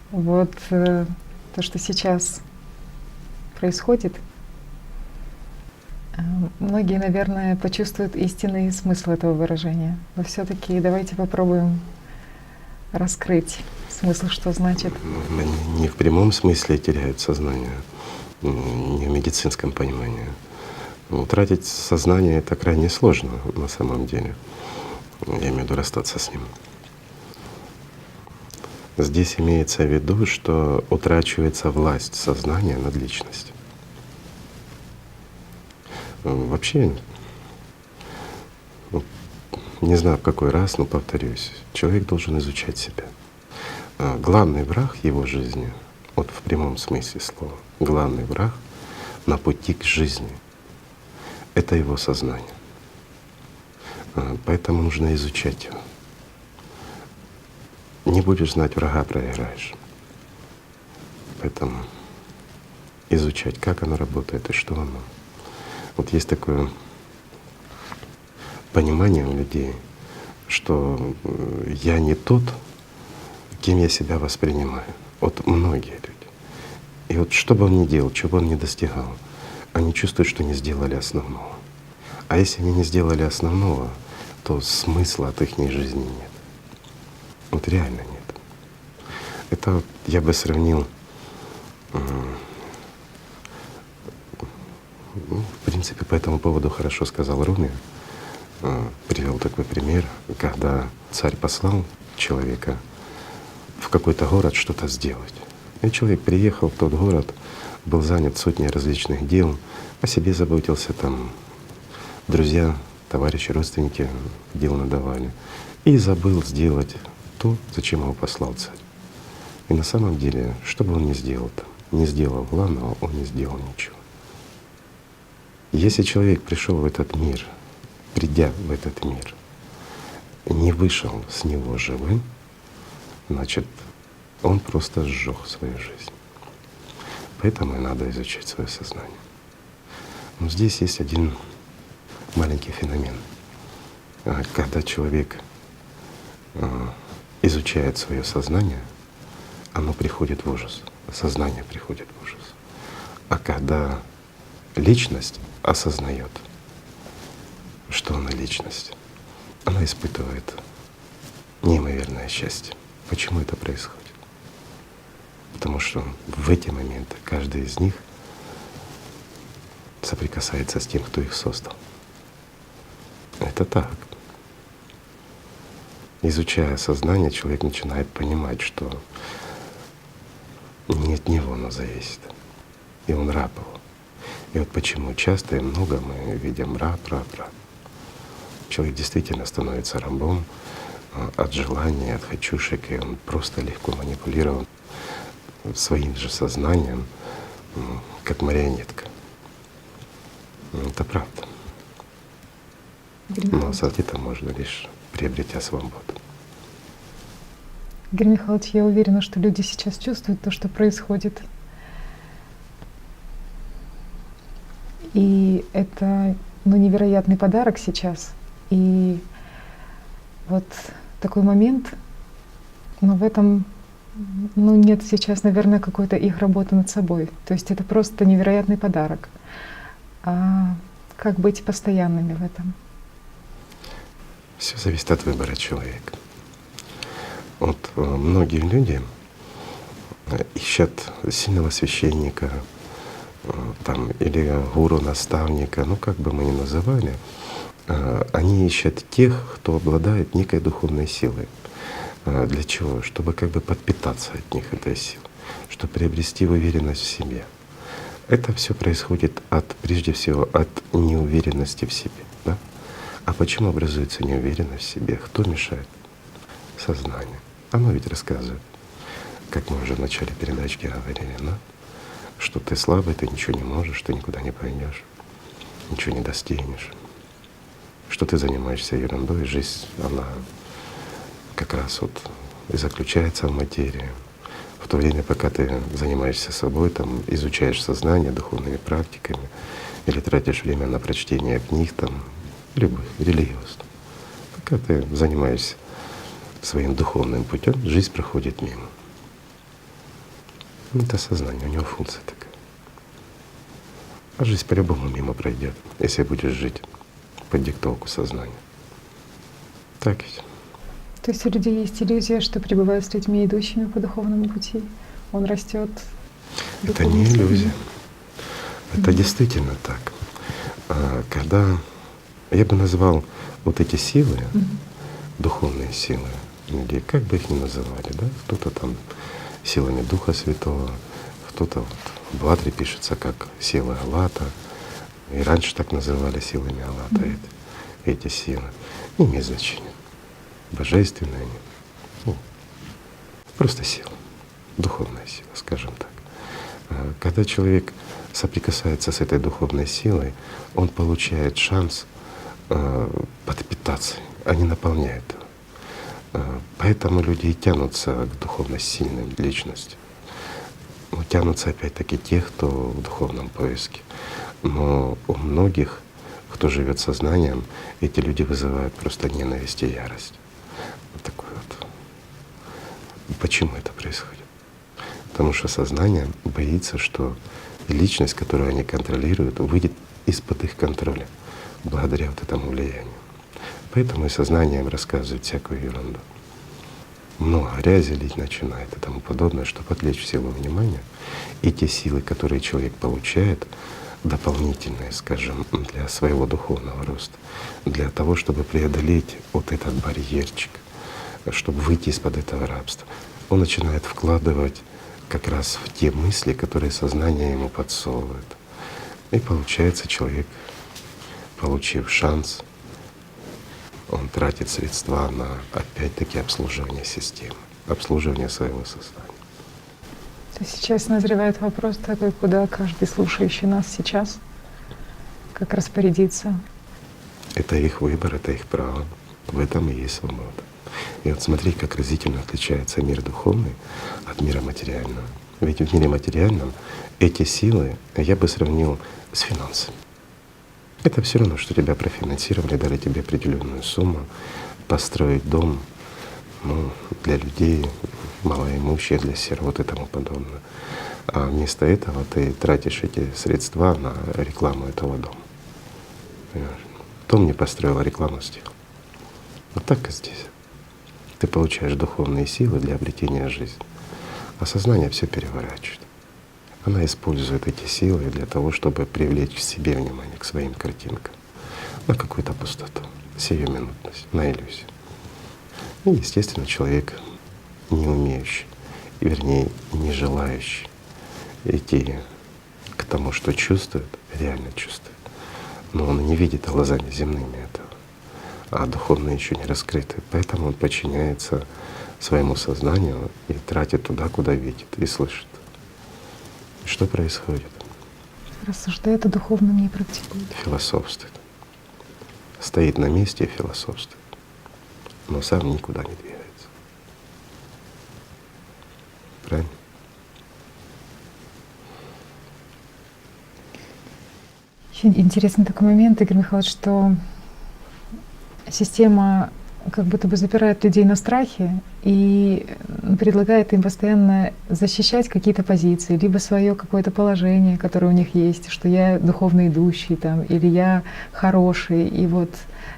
[SPEAKER 1] Вот то, что сейчас происходит, многие, наверное, почувствуют истинный смысл этого выражения. Но все-таки давайте попробуем раскрыть смысл, что значит.
[SPEAKER 2] Не в прямом смысле теряют сознание, не в медицинском понимании. Утратить сознание — это крайне сложно на самом деле. Я имею в виду расстаться с ним. Здесь имеется в виду, что утрачивается власть сознания над личностью. Вообще, не знаю в какой раз, но повторюсь, человек должен изучать себя. Главный враг его жизни, вот в прямом смысле слова, главный враг на пути к жизни — это его сознание. Поэтому нужно изучать его. Не будешь знать врага — проиграешь. Поэтому изучать, как оно работает и что оно. Вот есть такое понимание у людей, что я не тот, кем я себя воспринимаю. Вот многие люди. И вот что бы он ни делал, чего бы он ни достигал, они чувствуют, что не сделали основного. А если они не сделали основного, то смысла от их жизни нет. Вот реально нет. Это вот я бы сравнил, в принципе, по этому поводу хорошо сказал Руми, привел такой пример, когда царь послал человека в какой-то город что-то сделать. И человек приехал в тот город, был занят сотней различных дел, о себе заботился, там друзья, товарищи, родственники дел надавали. и забыл сделать то, зачем его послал Царь. И на самом деле, что бы он ни сделал там, не сделал главного, он не сделал ничего. Если человек пришел в этот мир, придя в этот мир, не вышел с него живым, значит, он просто сжег свою жизнь. Поэтому и надо изучать свое сознание. Но здесь есть один маленький феномен. Когда человек изучает свое сознание, оно приходит в ужас, сознание приходит в ужас. А когда личность осознает, что она личность, она испытывает неимоверное счастье. Почему это происходит? Потому что в эти моменты каждый из них соприкасается с тем, кто их создал. Это так. Изучая сознание, человек начинает понимать, что не от него оно зависит, и он раб его. И вот почему часто и много мы видим раб. Человек действительно становится рабом от желания, от хочушек, и он просто легко манипулирован своим же сознанием, как марионетка. Это правда. Но осознать это можно лишь приобретя свободу.
[SPEAKER 1] Игорь Михайлович, я уверена, что люди сейчас чувствуют то, что происходит. И это невероятный подарок сейчас. И вот такой момент, но в этом нет сейчас, наверное, какой-то их работы над собой. То есть это просто невероятный подарок. А как быть постоянными в этом?
[SPEAKER 2] Все зависит от выбора человека. Вот многие люди ищут сильного священника там, или гуру, наставника, как бы мы ни называли, они ищут тех, кто обладает некой духовной силой. Для чего? Чтобы как бы подпитаться от них этой силой, чтобы приобрести уверенность в себе. Это все происходит прежде всего от неуверенности в себе. Да? А почему образуется неуверенность в себе? Кто мешает? Сознание. Оно ведь рассказывает, как мы уже в начале передачки говорили, да? Что ты слабый, ты ничего не можешь, ты никуда не пойдешь, ничего не достигнешь, что ты занимаешься ерундой, жизнь, она как раз вот и заключается в материи. В то время, пока ты занимаешься собой, там, изучаешь сознание духовными практиками или тратишь время на прочтение книг, там, любых, религиозных, пока ты занимаешься своим духовным путем, жизнь проходит мимо. Это сознание, у него функция такая. А жизнь по-любому мимо пройдет, если будешь жить под диктовку сознания. Так ведь.
[SPEAKER 1] То есть у людей есть иллюзия, что пребывают с людьми, идущими по духовному пути, он растет.
[SPEAKER 2] Это не иллюзия. Это действительно так. Когда я бы назвал вот эти силы, духовные силы, или как бы их ни называли, да, кто-то там силами Духа Святого, кто-то вот в Бхадре пишется как сила Аллата, и раньше так называли силами Аллата эти силы. Не имеет значения. Божественные они, просто сила, духовная сила, скажем так. Когда человек соприкасается с этой духовной силой, он получает шанс подпитаться, а не наполняет его. Поэтому люди и тянутся к духовно сильным личностям. Тянутся опять-таки те, кто в духовном поиске. Но у многих, кто живет сознанием, эти люди вызывают просто ненависть и ярость. Вот такой вот. Почему это происходит? Потому что сознание боится, что личность, которую они контролируют, выйдет из-под их контроля благодаря вот этому влиянию. Поэтому и сознание им рассказывает всякую ерунду. Много грязи лить начинает и тому подобное, чтобы отвлечь всего внимания. И те силы, которые человек получает, дополнительные, скажем, для своего духовного роста, для того, чтобы преодолеть вот этот барьерчик, чтобы выйти из-под этого рабства, он начинает вкладывать как раз в те мысли, которые сознание ему подсовывает. И получается, человек, получив шанс он тратит средства на, опять-таки, обслуживание системы, обслуживание своего сознания.
[SPEAKER 1] То есть сейчас назревает вопрос такой, куда каждый слушающий нас сейчас, как распорядиться.
[SPEAKER 2] Это их выбор, это их право. В этом и есть свобода. И вот смотри, как разительно отличается мир духовный от мира материального. Ведь в мире материальном эти силы я бы сравнил с финансами. Это все равно, что тебя профинансировали, дали тебе определенную сумму, построить дом, ну, для людей малоимущих, для сирот и тому подобное. А вместо этого ты тратишь эти средства на рекламу этого дома. Понимаешь? Дом не построил, а рекламу сделал. Вот так и здесь. Ты получаешь духовные силы для обретения жизни, а сознание все переворачивает. Она использует эти силы для того, чтобы привлечь к себе внимание, к своим картинкам, на какую-то пустоту, сиюминутность, на иллюзию. И, естественно, человек, не умеющий, вернее, не желающий идти к тому, что чувствует, реально чувствует, но он не видит глазами земными этого, а духовные еще не раскрыты. Поэтому он подчиняется своему сознанию и тратит туда, куда видит и слышит. И что происходит?
[SPEAKER 1] Рассуждает о духовном, не практикует.
[SPEAKER 2] Философствует. Стоит на месте и философствует, но сам никуда не двигается. Правильно?
[SPEAKER 1] Еще интересный такой момент, Игорь Михайлович, что система как будто бы запирает людей на страхе и предлагает им постоянно защищать какие-то позиции, либо свое какое-то положение, которое у них есть, что я духовно идущий там, или я хороший. И вот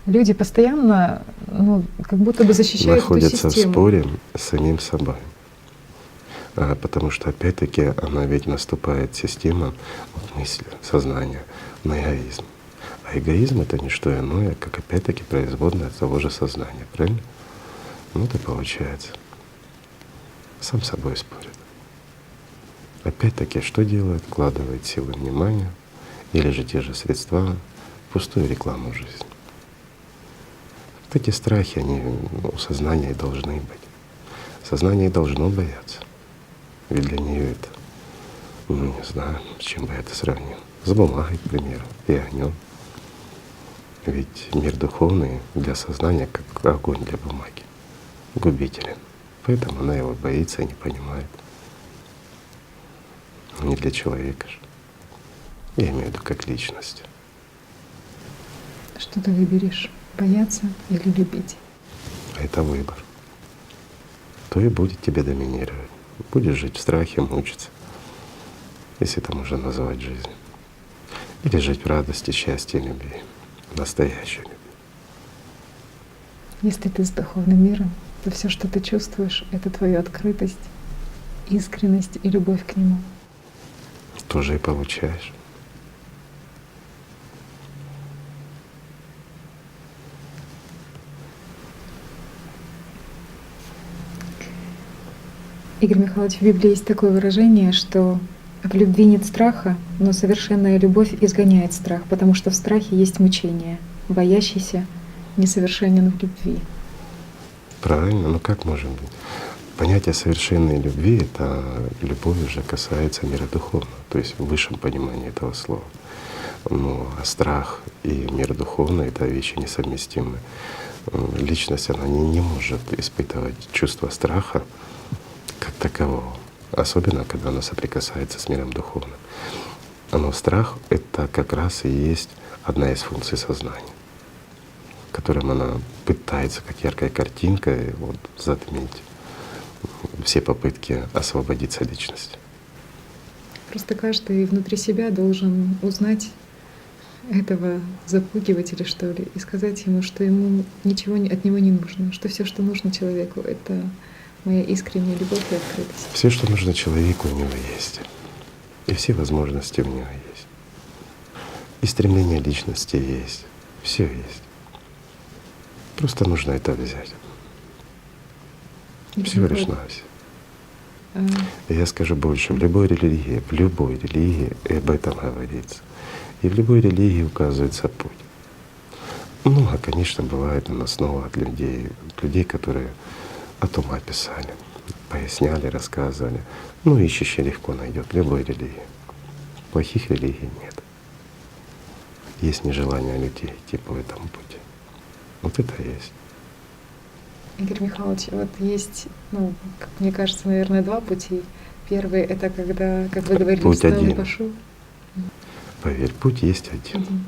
[SPEAKER 1] люди постоянно, ну, как будто бы защищают
[SPEAKER 2] находятся
[SPEAKER 1] эту систему.
[SPEAKER 2] в споре с самим собой. Потому что опять-таки она ведь наступает, система вот мысли, сознания, на эгоизм. А эгоизм — это не что иное, как опять-таки производное от того же сознания, правильно? Ну это получается. Сам с собой спорит. Опять-таки, что делает? Вкладывает силы внимания или же те же средства в пустую рекламу жизни. Вот эти страхи, они у сознания должны быть. Сознание должно бояться. Ведь для нее это, ну не знаю, с чем бы я это сравнил. С бумагой, к примеру, и огнем. Ведь мир духовный для сознания как огонь для бумаги, губителен. Поэтому она его боится и не понимает. Не для человека же. Я имею в виду как личность.
[SPEAKER 1] Что ты выберешь, бояться или любить?
[SPEAKER 2] А это выбор. То и будет тебе доминировать. Будешь жить в страхе, мучиться, если это можно назвать жизнью. Или жить в радости, счастье и любви, настоящей любви.
[SPEAKER 1] Если ты с духовным миром, то все, что ты чувствуешь, это твоя открытость, искренность и любовь к нему.
[SPEAKER 2] Тоже и получаешь.
[SPEAKER 1] Игорь Михайлович, в Библии есть такое выражение, что в любви нет страха, но совершенная любовь изгоняет страх, потому что в страхе есть мучение. Боящийся несовершенен в любви.
[SPEAKER 2] Правильно, но как может быть? Понятие совершенной любви — это любовь уже касается мира духовного, то есть в высшем понимании этого слова. Ну, а страх и мир духовный — это вещи несовместимые. Личность, она не может испытывать чувство страха как такового, особенно когда она соприкасается с миром духовным. Но страх — это как раз и есть одна из функций сознания, которым она пытается, как яркой картинкой, вот, затмить все попытки освободиться от личности.
[SPEAKER 1] Просто каждый внутри себя должен узнать этого запугивателя, что ли, и сказать ему, что ему ничего от него не нужно, что все, что нужно человеку, это моя искренняя любовь и открытость.
[SPEAKER 2] Все, что нужно человеку, у него есть. И все возможности у него есть. И стремление личности есть. Все есть. Просто нужно это взять. Всего лишь навсего. И я скажу больше, в любой религии об этом говорится. И в любой религии указывается путь. Ну, а, конечно, бывает она снова от людей, которые от ума писали, поясняли, рассказывали. Ну, ищущий легко найдет любой религии. Плохих религий нет. Есть нежелание людей идти по этому пути. Вот это есть.
[SPEAKER 1] Игорь Михайлович, вот есть, ну, как мне кажется, наверное, два пути. Первый — это когда, как вы говорили,
[SPEAKER 2] Путь
[SPEAKER 1] встал и
[SPEAKER 2] один.
[SPEAKER 1] пошел.
[SPEAKER 2] Поверь, путь есть один.
[SPEAKER 1] Один.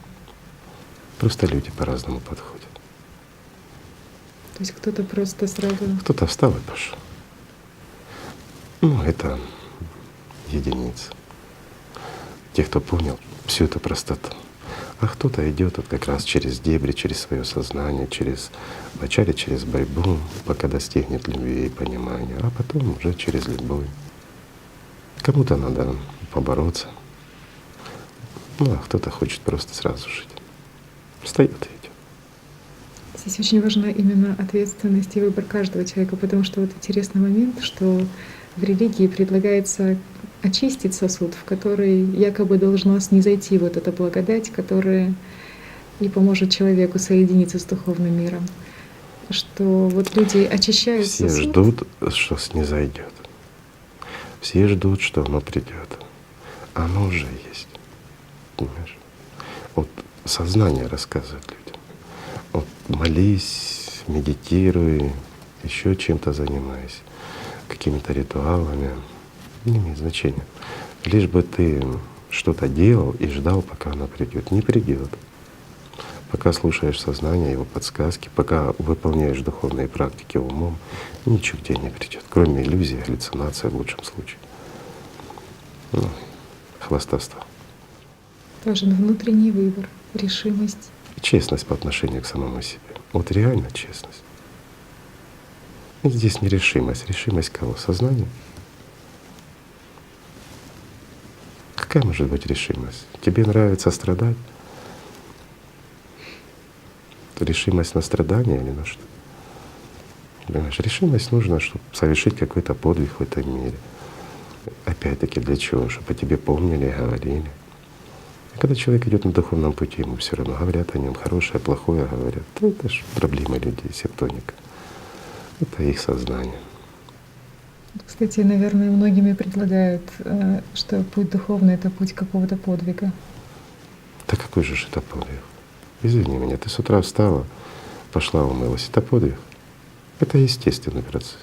[SPEAKER 2] Просто люди по-разному подходят.
[SPEAKER 1] То есть кто-то просто сразу…
[SPEAKER 2] Кто-то встал и пошел. Ну, это единицы. Те, кто понял всю эту простоту. А кто-то идет вот как раз через дебри, через свое сознание, вначале через борьбу, пока достигнет любви и понимания, а потом уже через любовь. Кому-то надо побороться, ну а кто-то хочет просто сразу жить. Встает и идет.
[SPEAKER 1] Здесь очень важна именно ответственность и выбор каждого человека, потому что вот интересный момент, что в религии предлагается очистить сосуд, в который якобы должна снизойти вот эта благодать, которая и поможет человеку соединиться с духовным миром. Что вот люди очищают
[SPEAKER 2] Все
[SPEAKER 1] сосуд.
[SPEAKER 2] ждут, что снизойдет. Все ждут, что оно придет. Оно уже есть. Понимаешь? Вот сознание рассказывает людям. Вот молись, медитируй, еще чем-то занимайся, какими-то ритуалами. Не имеет значения. Лишь бы ты что-то делал и ждал, пока оно придет. Не придет. Пока слушаешь сознание, его подсказки, пока выполняешь духовные практики умом, ничего к тебе не придет, кроме иллюзии, галлюцинации в лучшем случае. Ну, хвастовство.
[SPEAKER 1] Тоже внутренний выбор, решимость.
[SPEAKER 2] И честность по отношению к самому себе. Вот реально честность. И здесь не решимость. Решимость кого? Сознания? Какая может быть решимость? Тебе нравится страдать? Решимость на страдание или на что? Понимаешь, решимость нужна, чтобы совершить какой-то подвиг в этом мире. Опять-таки для чего? Чтобы о тебе помнили и говорили. И когда человек идет на духовном пути, ему все равно говорят о нем, хорошее, плохое говорят. Ну, это же проблема людей, септоника. Это их сознание.
[SPEAKER 1] Кстати, наверное, многими предлагают, что путь духовный — это путь какого-то подвига.
[SPEAKER 2] Да какой же это подвиг? Извини меня, ты с утра встала, пошла умылась. Это подвиг. Это естественный процесс.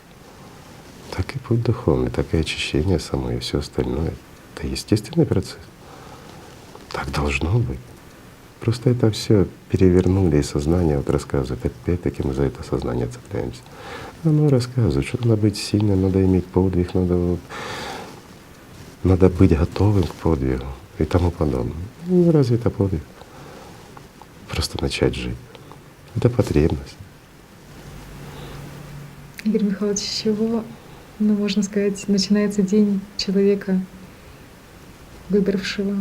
[SPEAKER 2] Так и путь духовный, так и очищение само и все остальное. Это естественный процесс. Так должно быть. Просто это все перевернули, и сознание вот рассказывает. Опять-таки мы за это сознание цепляемся. Оно рассказывает, что надо быть сильным, надо иметь подвиг, надо быть готовым к подвигу и тому подобное. Ну, разве это подвиг? Просто начать жить. Это потребность.
[SPEAKER 1] Игорь Михайлович, с чего, ну, можно сказать, начинается день человека, выбравшего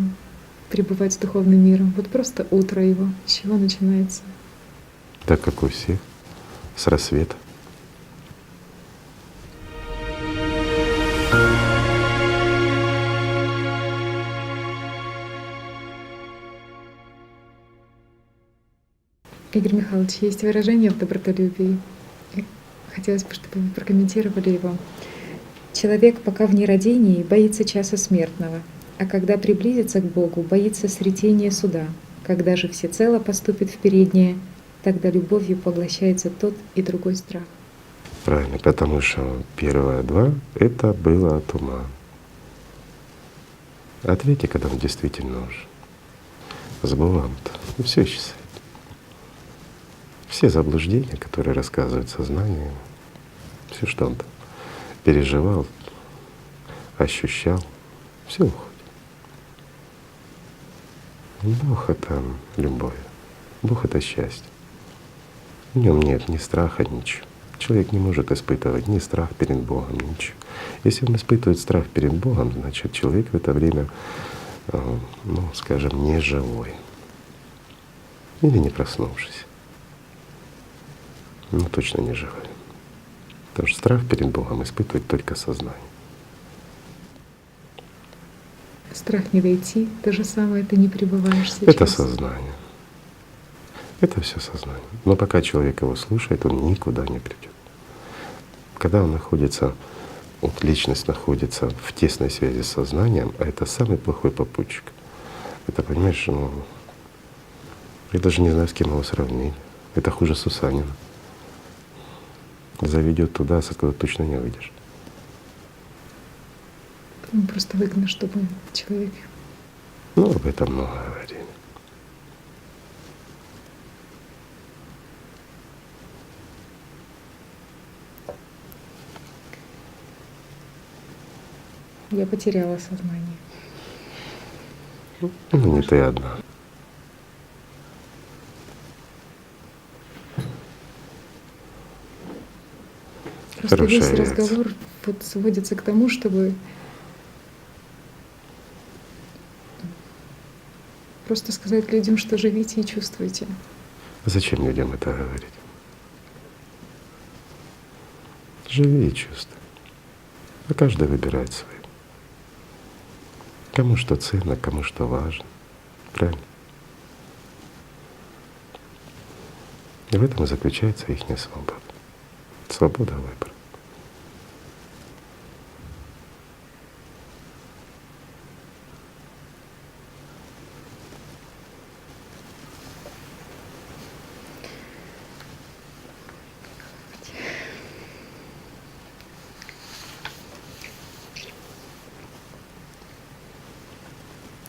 [SPEAKER 1] пребывать с духовным миром? Вот просто утро его. С чего начинается?
[SPEAKER 2] Так как у всех, с рассвета.
[SPEAKER 1] Игорь Михайлович, есть выражение в добротолюбии. Хотелось бы, чтобы вы прокомментировали его. Человек, пока в нерадении, боится часа смертного, а когда приблизится к Богу, боится сретения суда. Когда же всецело поступит в переднее, тогда любовью поглощается тот и другой страх.
[SPEAKER 2] Правильно, потому что первые два — это было от ума. А третье, когда он действительно уже с Богом-то, все исчезает. Все заблуждения, которые рассказывают сознание, все, что он там переживал, ощущал, все уходит. Бог — это любовь, Бог — это счастье. В нем нет ни страха, ничего. Человек не может испытывать ни страх перед Богом, ничего. Если он испытывает страх перед Богом, значит человек в это время, ну, скажем, не живой или не проснувшийся. Ну, точно не живой. Потому что страх перед Богом испытывает только сознание.
[SPEAKER 1] Страх не дойти, то же самое ты не пребываешь сейчас.
[SPEAKER 2] Это сознание. Это все сознание. Но пока человек его слушает, он никуда не придет. Когда он находится, вот личность находится в тесной связи с сознанием, а это самый плохой попутчик. Это, понимаешь, ну, я даже не знаю, с кем его сравнить. Это хуже Сусанина. Заведет туда, с откуда точно не выйдешь.
[SPEAKER 1] Просто выгодно, чтобы человек…
[SPEAKER 2] Ну, об этом много говорили.
[SPEAKER 1] Я потеряла сознание.
[SPEAKER 2] Ну, не ты одна.
[SPEAKER 1] Просто
[SPEAKER 2] Хорошая
[SPEAKER 1] весь
[SPEAKER 2] реакция.
[SPEAKER 1] разговор вот сводится к тому, чтобы просто сказать людям, что живите и чувствуйте.
[SPEAKER 2] Зачем людям это говорить? Живи и чувствуй. А каждый выбирает свое. Кому что ценно, кому что важно. Правильно? И в этом и заключается их свобода. Свобода выбора.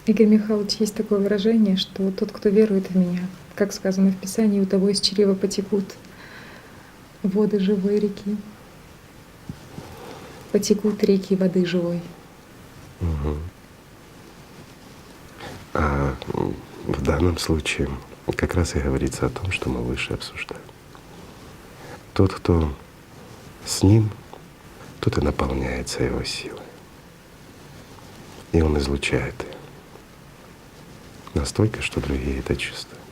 [SPEAKER 1] Игорь Михайлович, есть такое выражение, что тот, кто верует в меня, как сказано в Писании, у того из чрева потекут воды живой реки. Потекут реки воды живой.
[SPEAKER 2] Угу. А в данном случае как раз и говорится о том, что мы выше обсуждаем. Тот, кто с ним, тот и наполняется его силой. И он излучает ее. Настолько, что другие это чувствуют.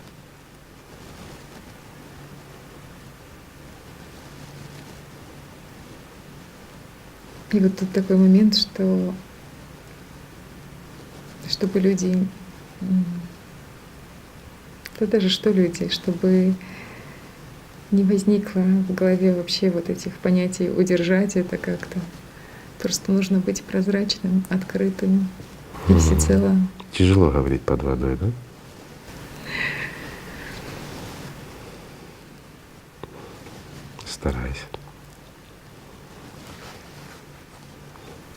[SPEAKER 1] И вот тут такой момент, что чтобы люди, да даже что люди, чтобы не возникло в голове вообще вот этих понятий удержать это как-то. Просто нужно быть прозрачным, открытым и всецело.
[SPEAKER 2] Тяжело говорить под водой, да? Старайся.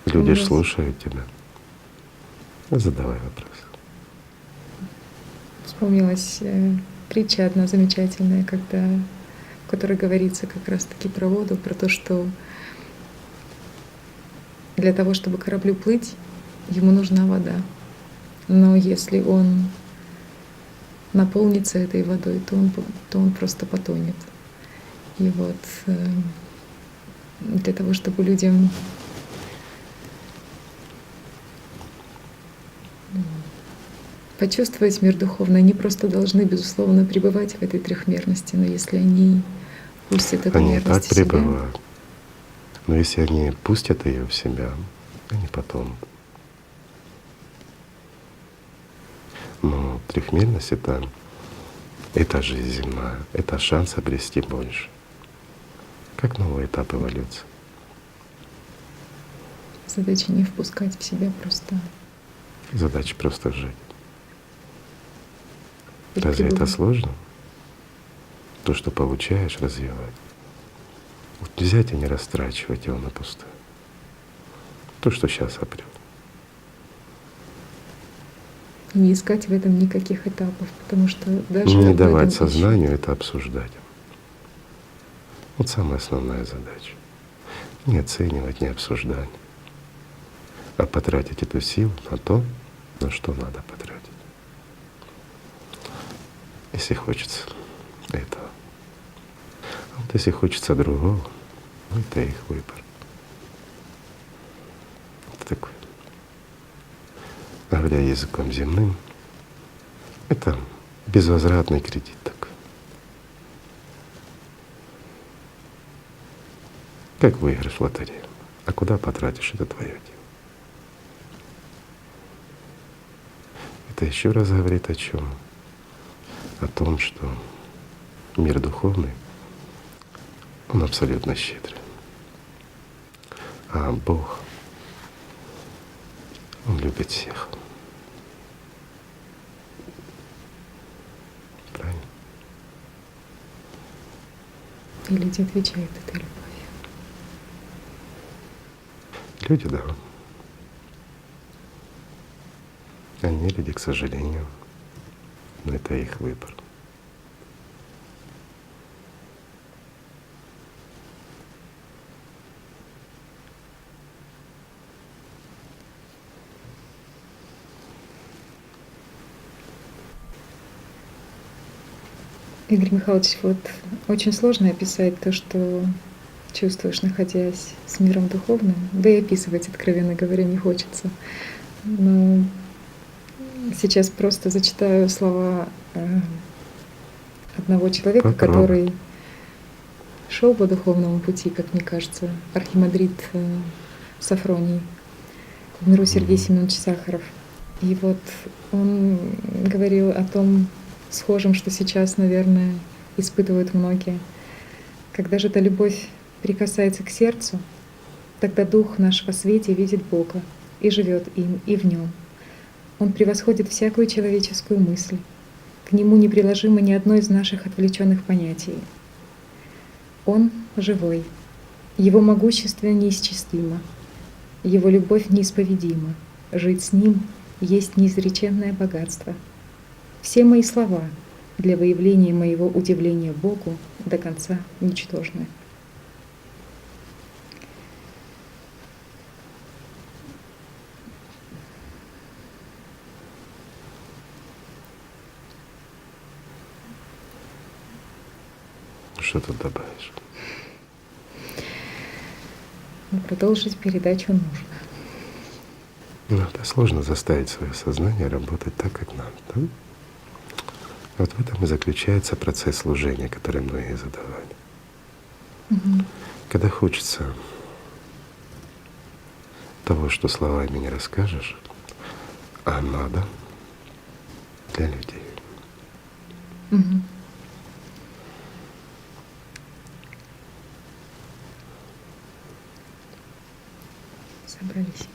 [SPEAKER 2] Люди ж слушают тебя. Задавай вопрос.
[SPEAKER 1] Вспомнилась притча одна замечательная, в которой говорится как раз-таки про воду, про то, что для того, чтобы кораблю плыть, ему нужна вода. Но если он наполнится этой водой, то он просто потонет. И вот для того, чтобы людям почувствовать мир духовный, они просто должны, безусловно, пребывать в этой трехмерности. Но если они пустят эту
[SPEAKER 2] Они и
[SPEAKER 1] мерность
[SPEAKER 2] так
[SPEAKER 1] в себя,
[SPEAKER 2] пребывают. Но если они пустят ее в себя, они потом. Но трехмерность это жизнь земная, это шанс обрести больше. Как новый этап эволюции.
[SPEAKER 1] задача не впускать в себя просто.
[SPEAKER 2] Задача просто жить. Разве это
[SPEAKER 1] пребывать.
[SPEAKER 2] сложно? То, что получаешь, развивать. Вот взять и не растрачивать его на пустое. То, что сейчас обрел.
[SPEAKER 1] Не искать в этом никаких этапов, потому что даже
[SPEAKER 2] Не
[SPEAKER 1] об
[SPEAKER 2] давать
[SPEAKER 1] этом
[SPEAKER 2] сознанию это обсуждать. Вот самая основная задача. Не оценивать, не обсуждать, а потратить эту силу на то, на что надо потратить. Если хочется этого. А вот если хочется другого, ну это их выбор. Это такой, говоря языком земным, это безвозвратный кредит такой. Как выигрыш в лотерею. А куда потратишь, это твое дело. Это еще раз говорит о чем? О том, что мир духовный, он абсолютно щедрый. А Бог, Он любит всех. Правильно?
[SPEAKER 1] И люди отвечают этой любовью.
[SPEAKER 2] Люди, да. Они люди, к сожалению, но это их выбор.
[SPEAKER 1] Игорь Михайлович, вот очень сложно описать то, что чувствуешь, находясь с миром духовным. Да и описывать, откровенно говоря, не хочется. Но сейчас просто зачитаю слова одного человека,
[SPEAKER 2] Попробуй.
[SPEAKER 1] который шел по духовному пути, как мне кажется, архимандрит Сафроний, в миру Сергей Семенович Сахаров. И вот он говорил о том схожем, что сейчас, наверное, испытывают многие. Когда же эта любовь прикасается к сердцу, тогда дух наш во свете видит Бога и живет им, и в нем. Он превосходит всякую человеческую мысль. К нему не приложимо ни одно из наших отвлеченных понятий. Он живой, его могущество неисчислимо, его любовь неисповедима. Жить с ним есть неизреченное богатство. Все мои слова для выявления моего удивления Богу до конца ничтожны.
[SPEAKER 2] Что тут добавишь?
[SPEAKER 1] Но продолжить передачу нужно.
[SPEAKER 2] Ну, это сложно заставить свое сознание работать так, как надо. Да? Вот в этом и заключается процесс служения, который многие задавали. Когда хочется того, что словами не расскажешь, а надо для людей.
[SPEAKER 1] Собрались.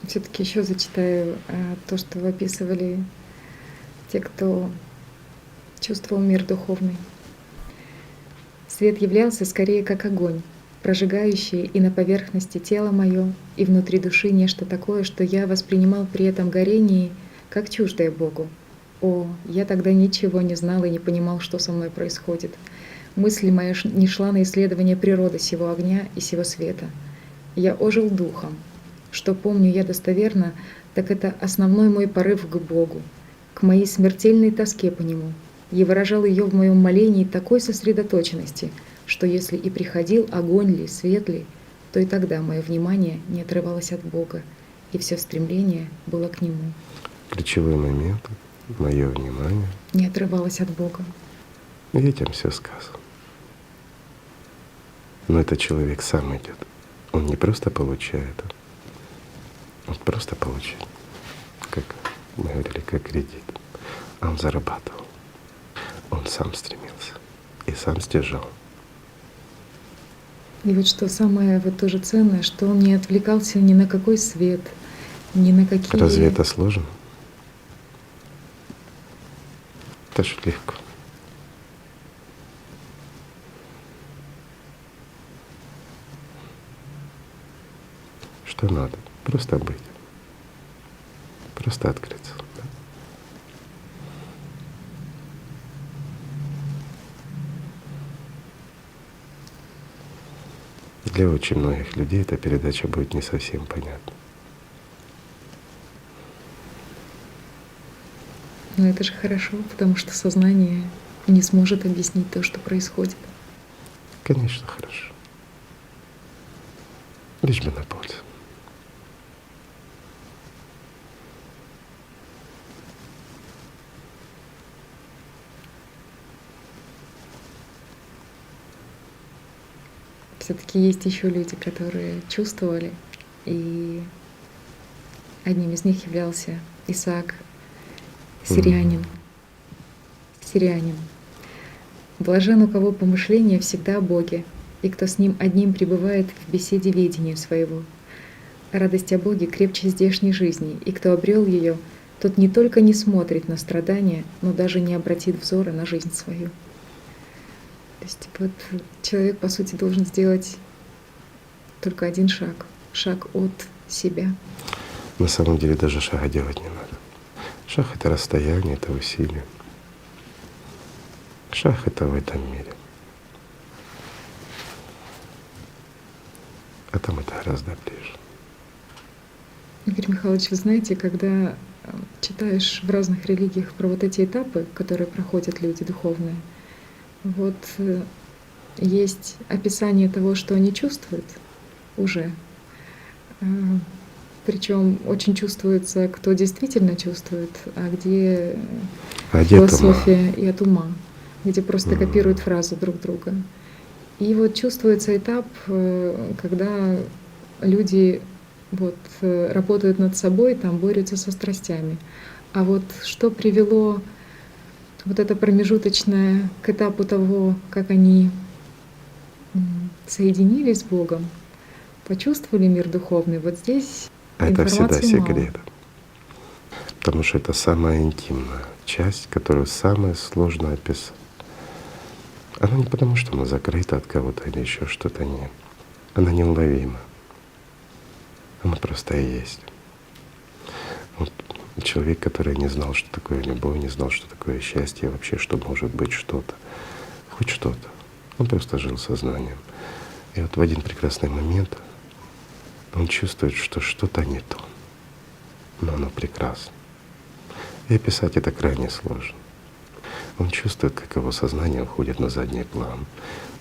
[SPEAKER 1] Все-таки еще зачитаю то, что вы описывали те, кто чувствовал мир духовный. Свет являлся скорее как огонь, прожигающий и на поверхности тела мое, и внутри души нечто такое, что я воспринимал при этом горении как чуждое Богу. О, я тогда ничего не знал и не понимал, что со мной происходит. Мысль моя не шла на исследование природы сего огня и сего света. Я ожил духом. Что помню я достоверно, так это основной мой порыв к Богу, к моей смертельной тоске по Нему. Я выражал ее в моем молении такой сосредоточенности, что если и приходил огонь ли, свет ли, то и тогда мое внимание не отрывалось от Бога, и все стремление было к Нему.
[SPEAKER 2] Ключевой момент — мое внимание
[SPEAKER 1] Не отрывалось от Бога.
[SPEAKER 2] и этим все сказано. Но этот человек сам идет. Он не просто получает, он просто получает, как мы говорили, как кредит. А он зарабатывал. Он сам стремился и сам стяжал.
[SPEAKER 1] И вот что самое вот тоже ценное, что он не отвлекался ни на какой свет, ни на какие…
[SPEAKER 2] Разве это сложно? Это ж легко. Что надо? Просто быть. Просто открыться. Да? Для очень многих людей эта передача будет не совсем понятна.
[SPEAKER 1] Но это же хорошо, потому что сознание не сможет объяснить то, что происходит.
[SPEAKER 2] Конечно, хорошо. Лишь бы на пользу.
[SPEAKER 1] все-таки есть еще люди, которые чувствовали, и одним из них являлся Исаак Сирианин. Сирианин. Блажен, у кого помышление всегда о Боге, и кто с ним одним пребывает в беседе ведения своего. Радость о Боге крепче здешней жизни, и кто обрел ее, тот не только не смотрит на страдания, но даже не обратит взора на жизнь свою. То есть вот человек, по сути, должен сделать только один шаг, шаг от себя.
[SPEAKER 2] На самом деле даже шага делать не надо. Шаг — это расстояние, это усилие. Шаг — это в этом мире. А там это гораздо ближе.
[SPEAKER 1] Игорь Михайлович, вы знаете, когда читаешь в разных религиях про вот эти этапы, которые проходят люди духовные, вот есть описание того, что они чувствуют уже. Причем очень чувствуется, кто действительно чувствует, а где философия и от ума, где просто копируют фразы друг друга. И вот чувствуется этап, когда люди вот работают над собой, там борются со страстями. А вот что привело вот это промежуточное к этапу того, как они соединились с Богом, почувствовали мир духовный, вот здесь
[SPEAKER 2] это всегда
[SPEAKER 1] информации
[SPEAKER 2] секрет.
[SPEAKER 1] мало.
[SPEAKER 2] Потому что это самая интимная часть, которую самое сложно описать. Она не потому, что она закрыта от кого-то или еще что-то, нет. Она неуловима. Она просто и есть. Вот человек, который не знал, что такое любовь, не знал, что такое счастье, вообще, что может быть что-то, хоть что-то. Он просто жил сознанием. И вот в один прекрасный момент он чувствует, что что-то не то, но оно прекрасно. И описать это крайне сложно. Он чувствует, как его сознание уходит на задний план.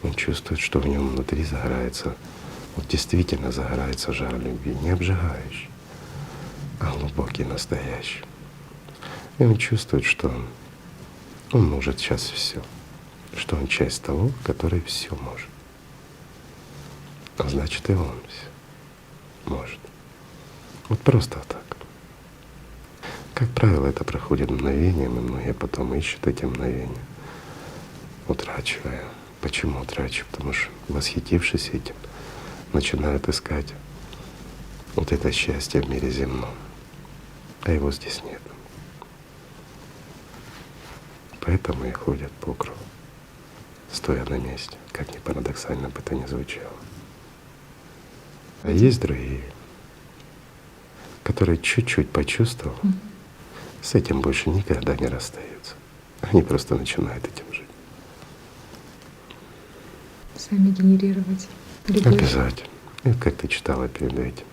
[SPEAKER 2] Он чувствует, что в нем внутри загорается, вот действительно загорается жар любви, не обжигающий, а глубокий, настоящий. И он чувствует, что он может сейчас все, что он часть того, который все может. А значит, и он все может. Вот просто так. Как правило, это проходит мгновением, и многие потом ищут эти мгновения, утрачивая. Почему утрачивают? Потому что, восхитившись этим, начинают искать вот это счастье в мире земном, а его здесь нет. Поэтому и ходят по кругу, стоя на месте, как ни парадоксально бы это ни звучало. А есть другие, которые чуть-чуть почувствовали, с этим больше никогда не расстаются. Они просто начинают этим жить.
[SPEAKER 1] Сами генерировать любовь.
[SPEAKER 2] Обязательно. И как ты читала перед этим,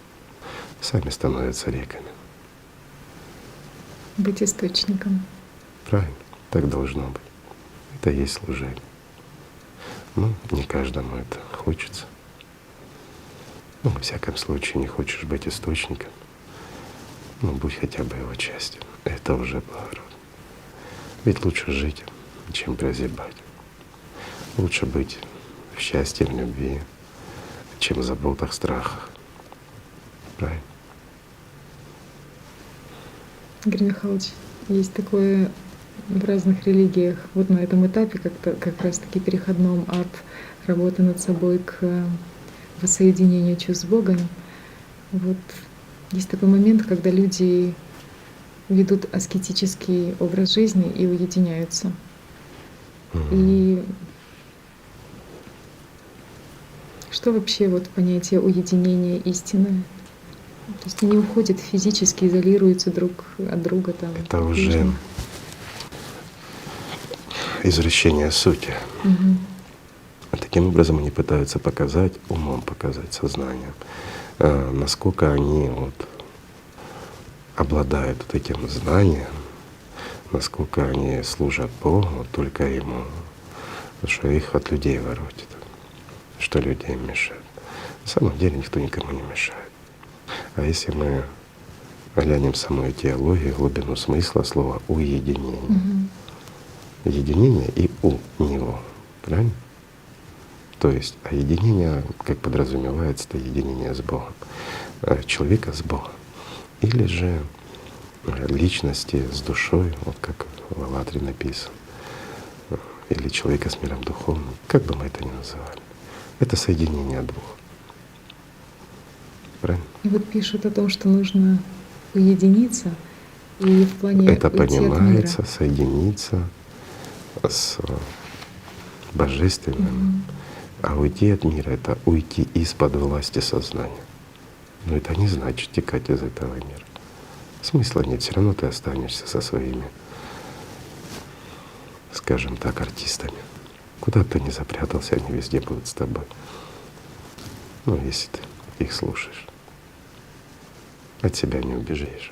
[SPEAKER 2] сами становятся реками.
[SPEAKER 1] Быть источником.
[SPEAKER 2] Правильно? Так должно быть. Это и есть служение. Ну, не каждому это хочется. Ну, во всяком случае, не хочешь быть источником, ну, будь хотя бы его частью. Это уже благородно. Ведь лучше жить, чем прозябать. Лучше быть в счастье, в любви, чем в заботах, страхах. Правильно?
[SPEAKER 1] Игорь Михайлович, есть такое в разных религиях, вот на этом этапе, как раз-таки переходном от работы над собой к воссоединению чувств с Богом. Вот есть такой момент, когда люди ведут аскетический образ жизни и уединяются. И что вообще вот понятие уединения истинное? То есть они уходят физически, изолируются друг от друга там.
[SPEAKER 2] Это уже извращение сути. Таким образом они пытаются показать, умом показать, сознанием, насколько они вот обладают вот этим знанием, насколько они служат Богу только Ему, что их от людей воротит, что люди им мешают. На самом деле никто никому не мешает. А если мы глянем самую теологию, глубину смысла слова «уединение», единение и «у» Него, правильно? То есть, а единение, как подразумевается, это единение с Богом, человека с Богом. Или же личности с душой, вот как в «АЛЛАТРАе» написано, или человека с миром духовным, как бы мы это ни называли. Это соединение двух. Правильно?
[SPEAKER 1] И вот пишут о том, что нужно уединиться, и в плане
[SPEAKER 2] Это
[SPEAKER 1] уйти от
[SPEAKER 2] понимается,
[SPEAKER 1] мира.
[SPEAKER 2] соединиться с Божественным. А уйти от мира — это уйти из-под власти сознания. Но это не значит текать из этого мира. Смысла нет, все равно ты останешься со своими, скажем так, артистами. Куда бы ты ни запрятался, они везде будут с тобой. Ну, если ты их слушаешь. От себя не убежишь.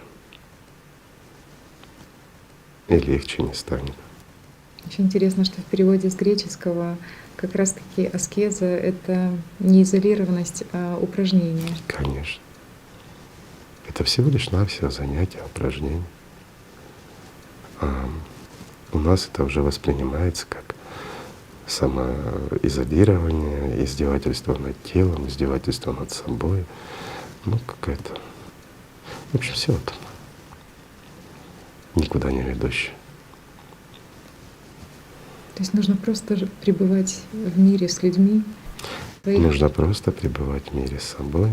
[SPEAKER 2] И легче не станет.
[SPEAKER 1] Очень интересно, что в переводе с греческого как раз-таки аскеза — это не изолированность, а упражнение.
[SPEAKER 2] Конечно. Это всего лишь навсего занятие, упражнение. А у нас это уже воспринимается как самоизолирование, издевательство над телом, издевательство над собой. Ну, какая-то… В общем, все это никуда не ведущее.
[SPEAKER 1] То есть нужно просто пребывать в мире с людьми.
[SPEAKER 2] Нужно просто пребывать в мире с собой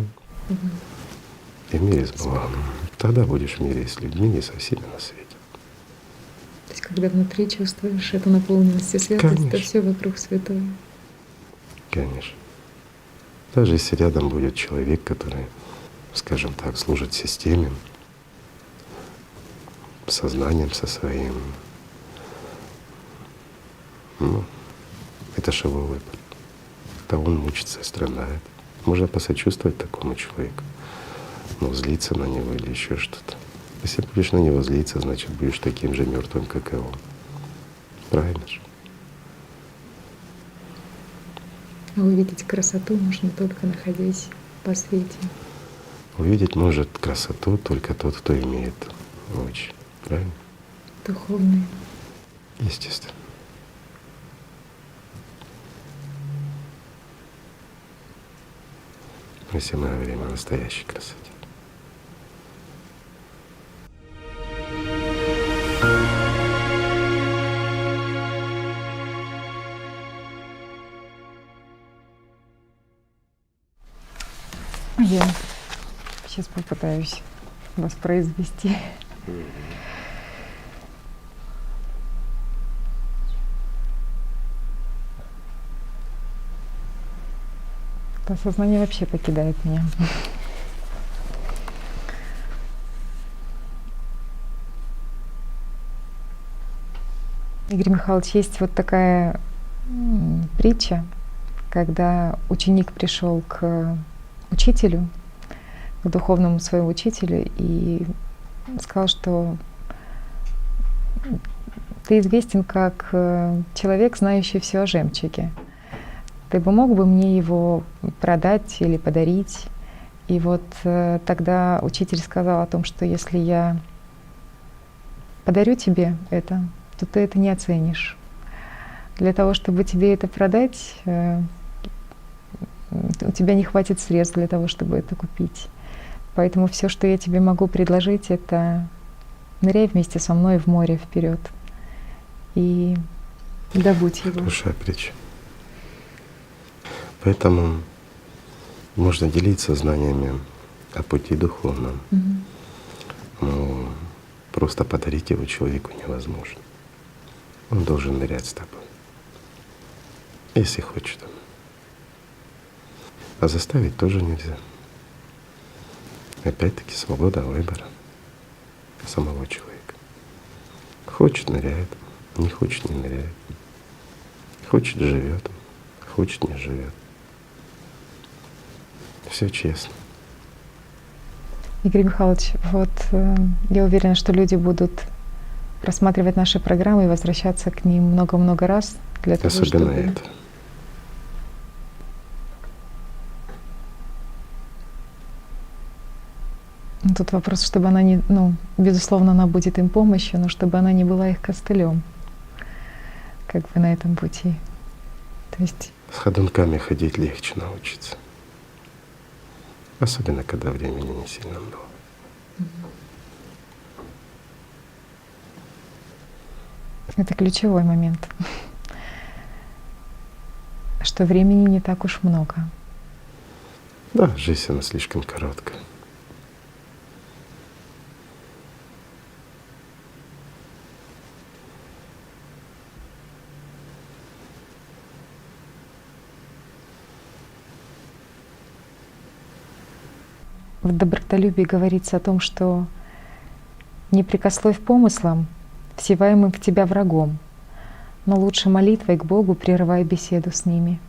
[SPEAKER 2] и в мире с Богом. Тогда будешь в мире с людьми и со всеми на свете.
[SPEAKER 1] То есть когда внутри чувствуешь эту наполненность и святость,
[SPEAKER 2] Конечно.
[SPEAKER 1] то все вокруг святое.
[SPEAKER 2] Конечно. Даже если рядом будет человек, который, скажем так, служит системе, сознанием со своим, ну, это же его выбор. То он мучится и страдает. Можно посочувствовать такому человеку, но злиться на него или еще что-то. Если будешь на него злиться, значит будешь таким же мертвым, как и он. Правильно же?
[SPEAKER 1] А увидеть красоту можно только находясь по свете.
[SPEAKER 2] Увидеть может красоту только тот, кто имеет очи. Правильно?
[SPEAKER 1] Духовные.
[SPEAKER 2] Естественно. Если мы говорим о настоящей красоте.
[SPEAKER 1] Я сейчас попытаюсь воспроизвести. Это сознание вообще покидает меня. Игорь Михайлович, есть вот такая притча, когда ученик пришел к учителю, к духовному своему учителю, и сказал, что ты известен как человек, знающий все о жемчуге. Ты бы мог бы мне его продать или подарить? И вот тогда учитель сказал о том, что если я подарю тебе это, то ты это не оценишь. Для того, чтобы тебе это продать, у тебя не хватит средств для того, чтобы это купить. Поэтому все, что я тебе могу предложить, это ныряй вместе со мной в море вперед и добудь его.
[SPEAKER 2] Хорошая притча. Поэтому можно делиться знаниями о пути духовном. Но просто подарить его человеку невозможно. Он должен нырять с тобой, если хочет. А заставить тоже нельзя. Опять-таки свобода выбора самого человека. Хочет — ныряет, не хочет — не ныряет. Хочет — живет, хочет — не живет. Все честно.
[SPEAKER 1] Игорь Михайлович, вот я уверена, что люди будут просматривать наши программы и возвращаться к ним много-много раз для того,
[SPEAKER 2] Особенно
[SPEAKER 1] чтобы…
[SPEAKER 2] это.
[SPEAKER 1] Тут вопрос, чтобы она не, безусловно, она будет им помощью, но чтобы она не была их костылем, как бы на этом пути. То есть
[SPEAKER 2] С ходунками ходить легче научиться. Особенно, когда времени не сильно много.
[SPEAKER 1] Это ключевой момент, что времени не так уж много.
[SPEAKER 2] Да, жизнь она слишком короткая.
[SPEAKER 1] В добротолюбии говорится о том, что не прикословь помыслом, всеваемым в тебя врагом, но лучше молитвой к Богу прерывай беседу с ними.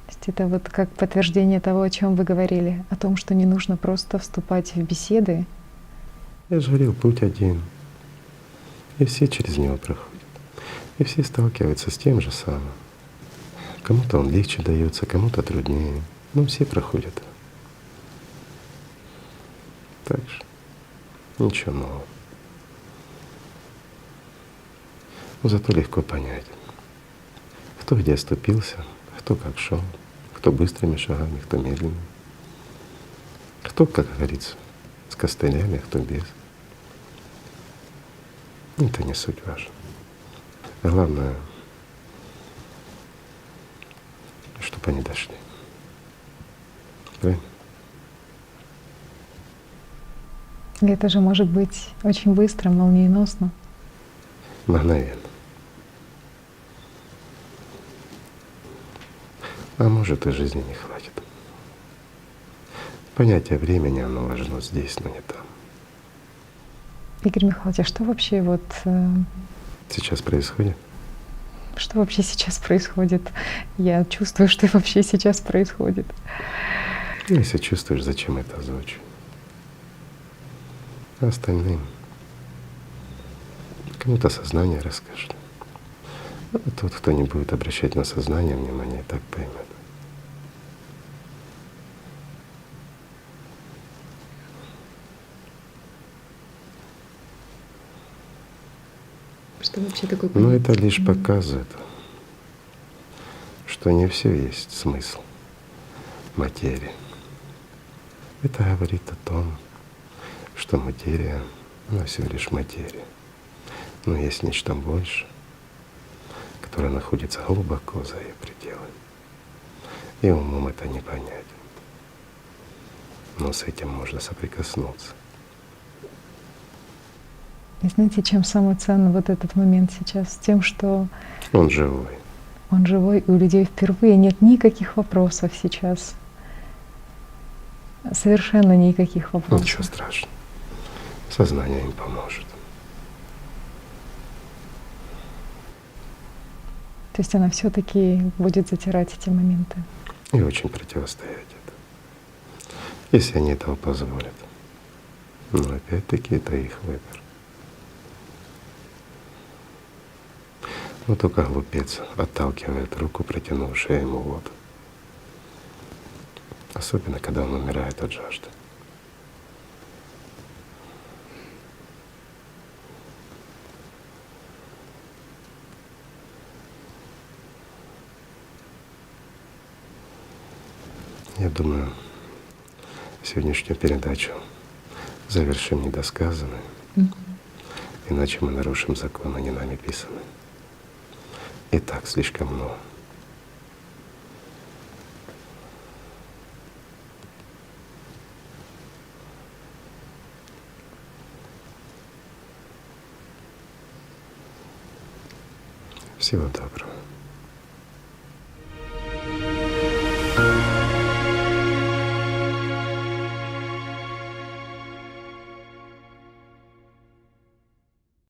[SPEAKER 1] То есть это вот как подтверждение того, о чем вы говорили, о том, что не нужно просто вступать в беседы.
[SPEAKER 2] Я же говорил, путь один. И все через него проходят. И все сталкиваются с тем же самым. Кому-то он легче дается, кому-то труднее. Но все проходят. Так что ничего нового. Но зато легко понять, кто где оступился, кто как шел, кто быстрыми шагами, кто медленными, кто, как говорится, с костылями, а кто без. Это не суть важно. Главное, чтобы они дошли. Правильно?
[SPEAKER 1] И это же может быть очень быстро, молниеносно.
[SPEAKER 2] Мгновенно. А может, и жизни не хватит. Понятие времени, оно важно здесь, но не там.
[SPEAKER 1] Игорь Михайлович, а что вообще
[SPEAKER 2] Сейчас происходит?
[SPEAKER 1] что вообще сейчас происходит? Я чувствую, что вообще сейчас происходит.
[SPEAKER 2] Если чувствуешь, зачем это озвучивать? А остальным кому-то сознание расскажет. А тот, кто не будет обращать на сознание внимания, и так поймет.
[SPEAKER 1] Что вообще такое?
[SPEAKER 2] Но это лишь показывает, что не все есть смысл материи. Это говорит о том, что материя, она всего лишь материя. Но есть нечто большее, которое находится глубоко за ее пределами. И умом это не понять. Но с этим можно соприкоснуться.
[SPEAKER 1] И знаете, чем самый ценный вот этот момент сейчас? Тем, что
[SPEAKER 2] Он живой.
[SPEAKER 1] он живой, и у людей впервые нет никаких вопросов сейчас. Совершенно никаких вопросов.
[SPEAKER 2] Ничего страшного. Сознание им поможет.
[SPEAKER 1] То есть она все-таки будет затирать эти моменты.
[SPEAKER 2] И очень противостоять это. Если они этого позволят. Но опять-таки это их выбор. Но только глупец отталкивает руку, протянувшую ему воду. Особенно, когда он умирает от жажды. Я думаю, сегодняшнюю передачу завершим недосказанной, иначе мы нарушим законы, не нами писанные. И так слишком много. Всего доброго.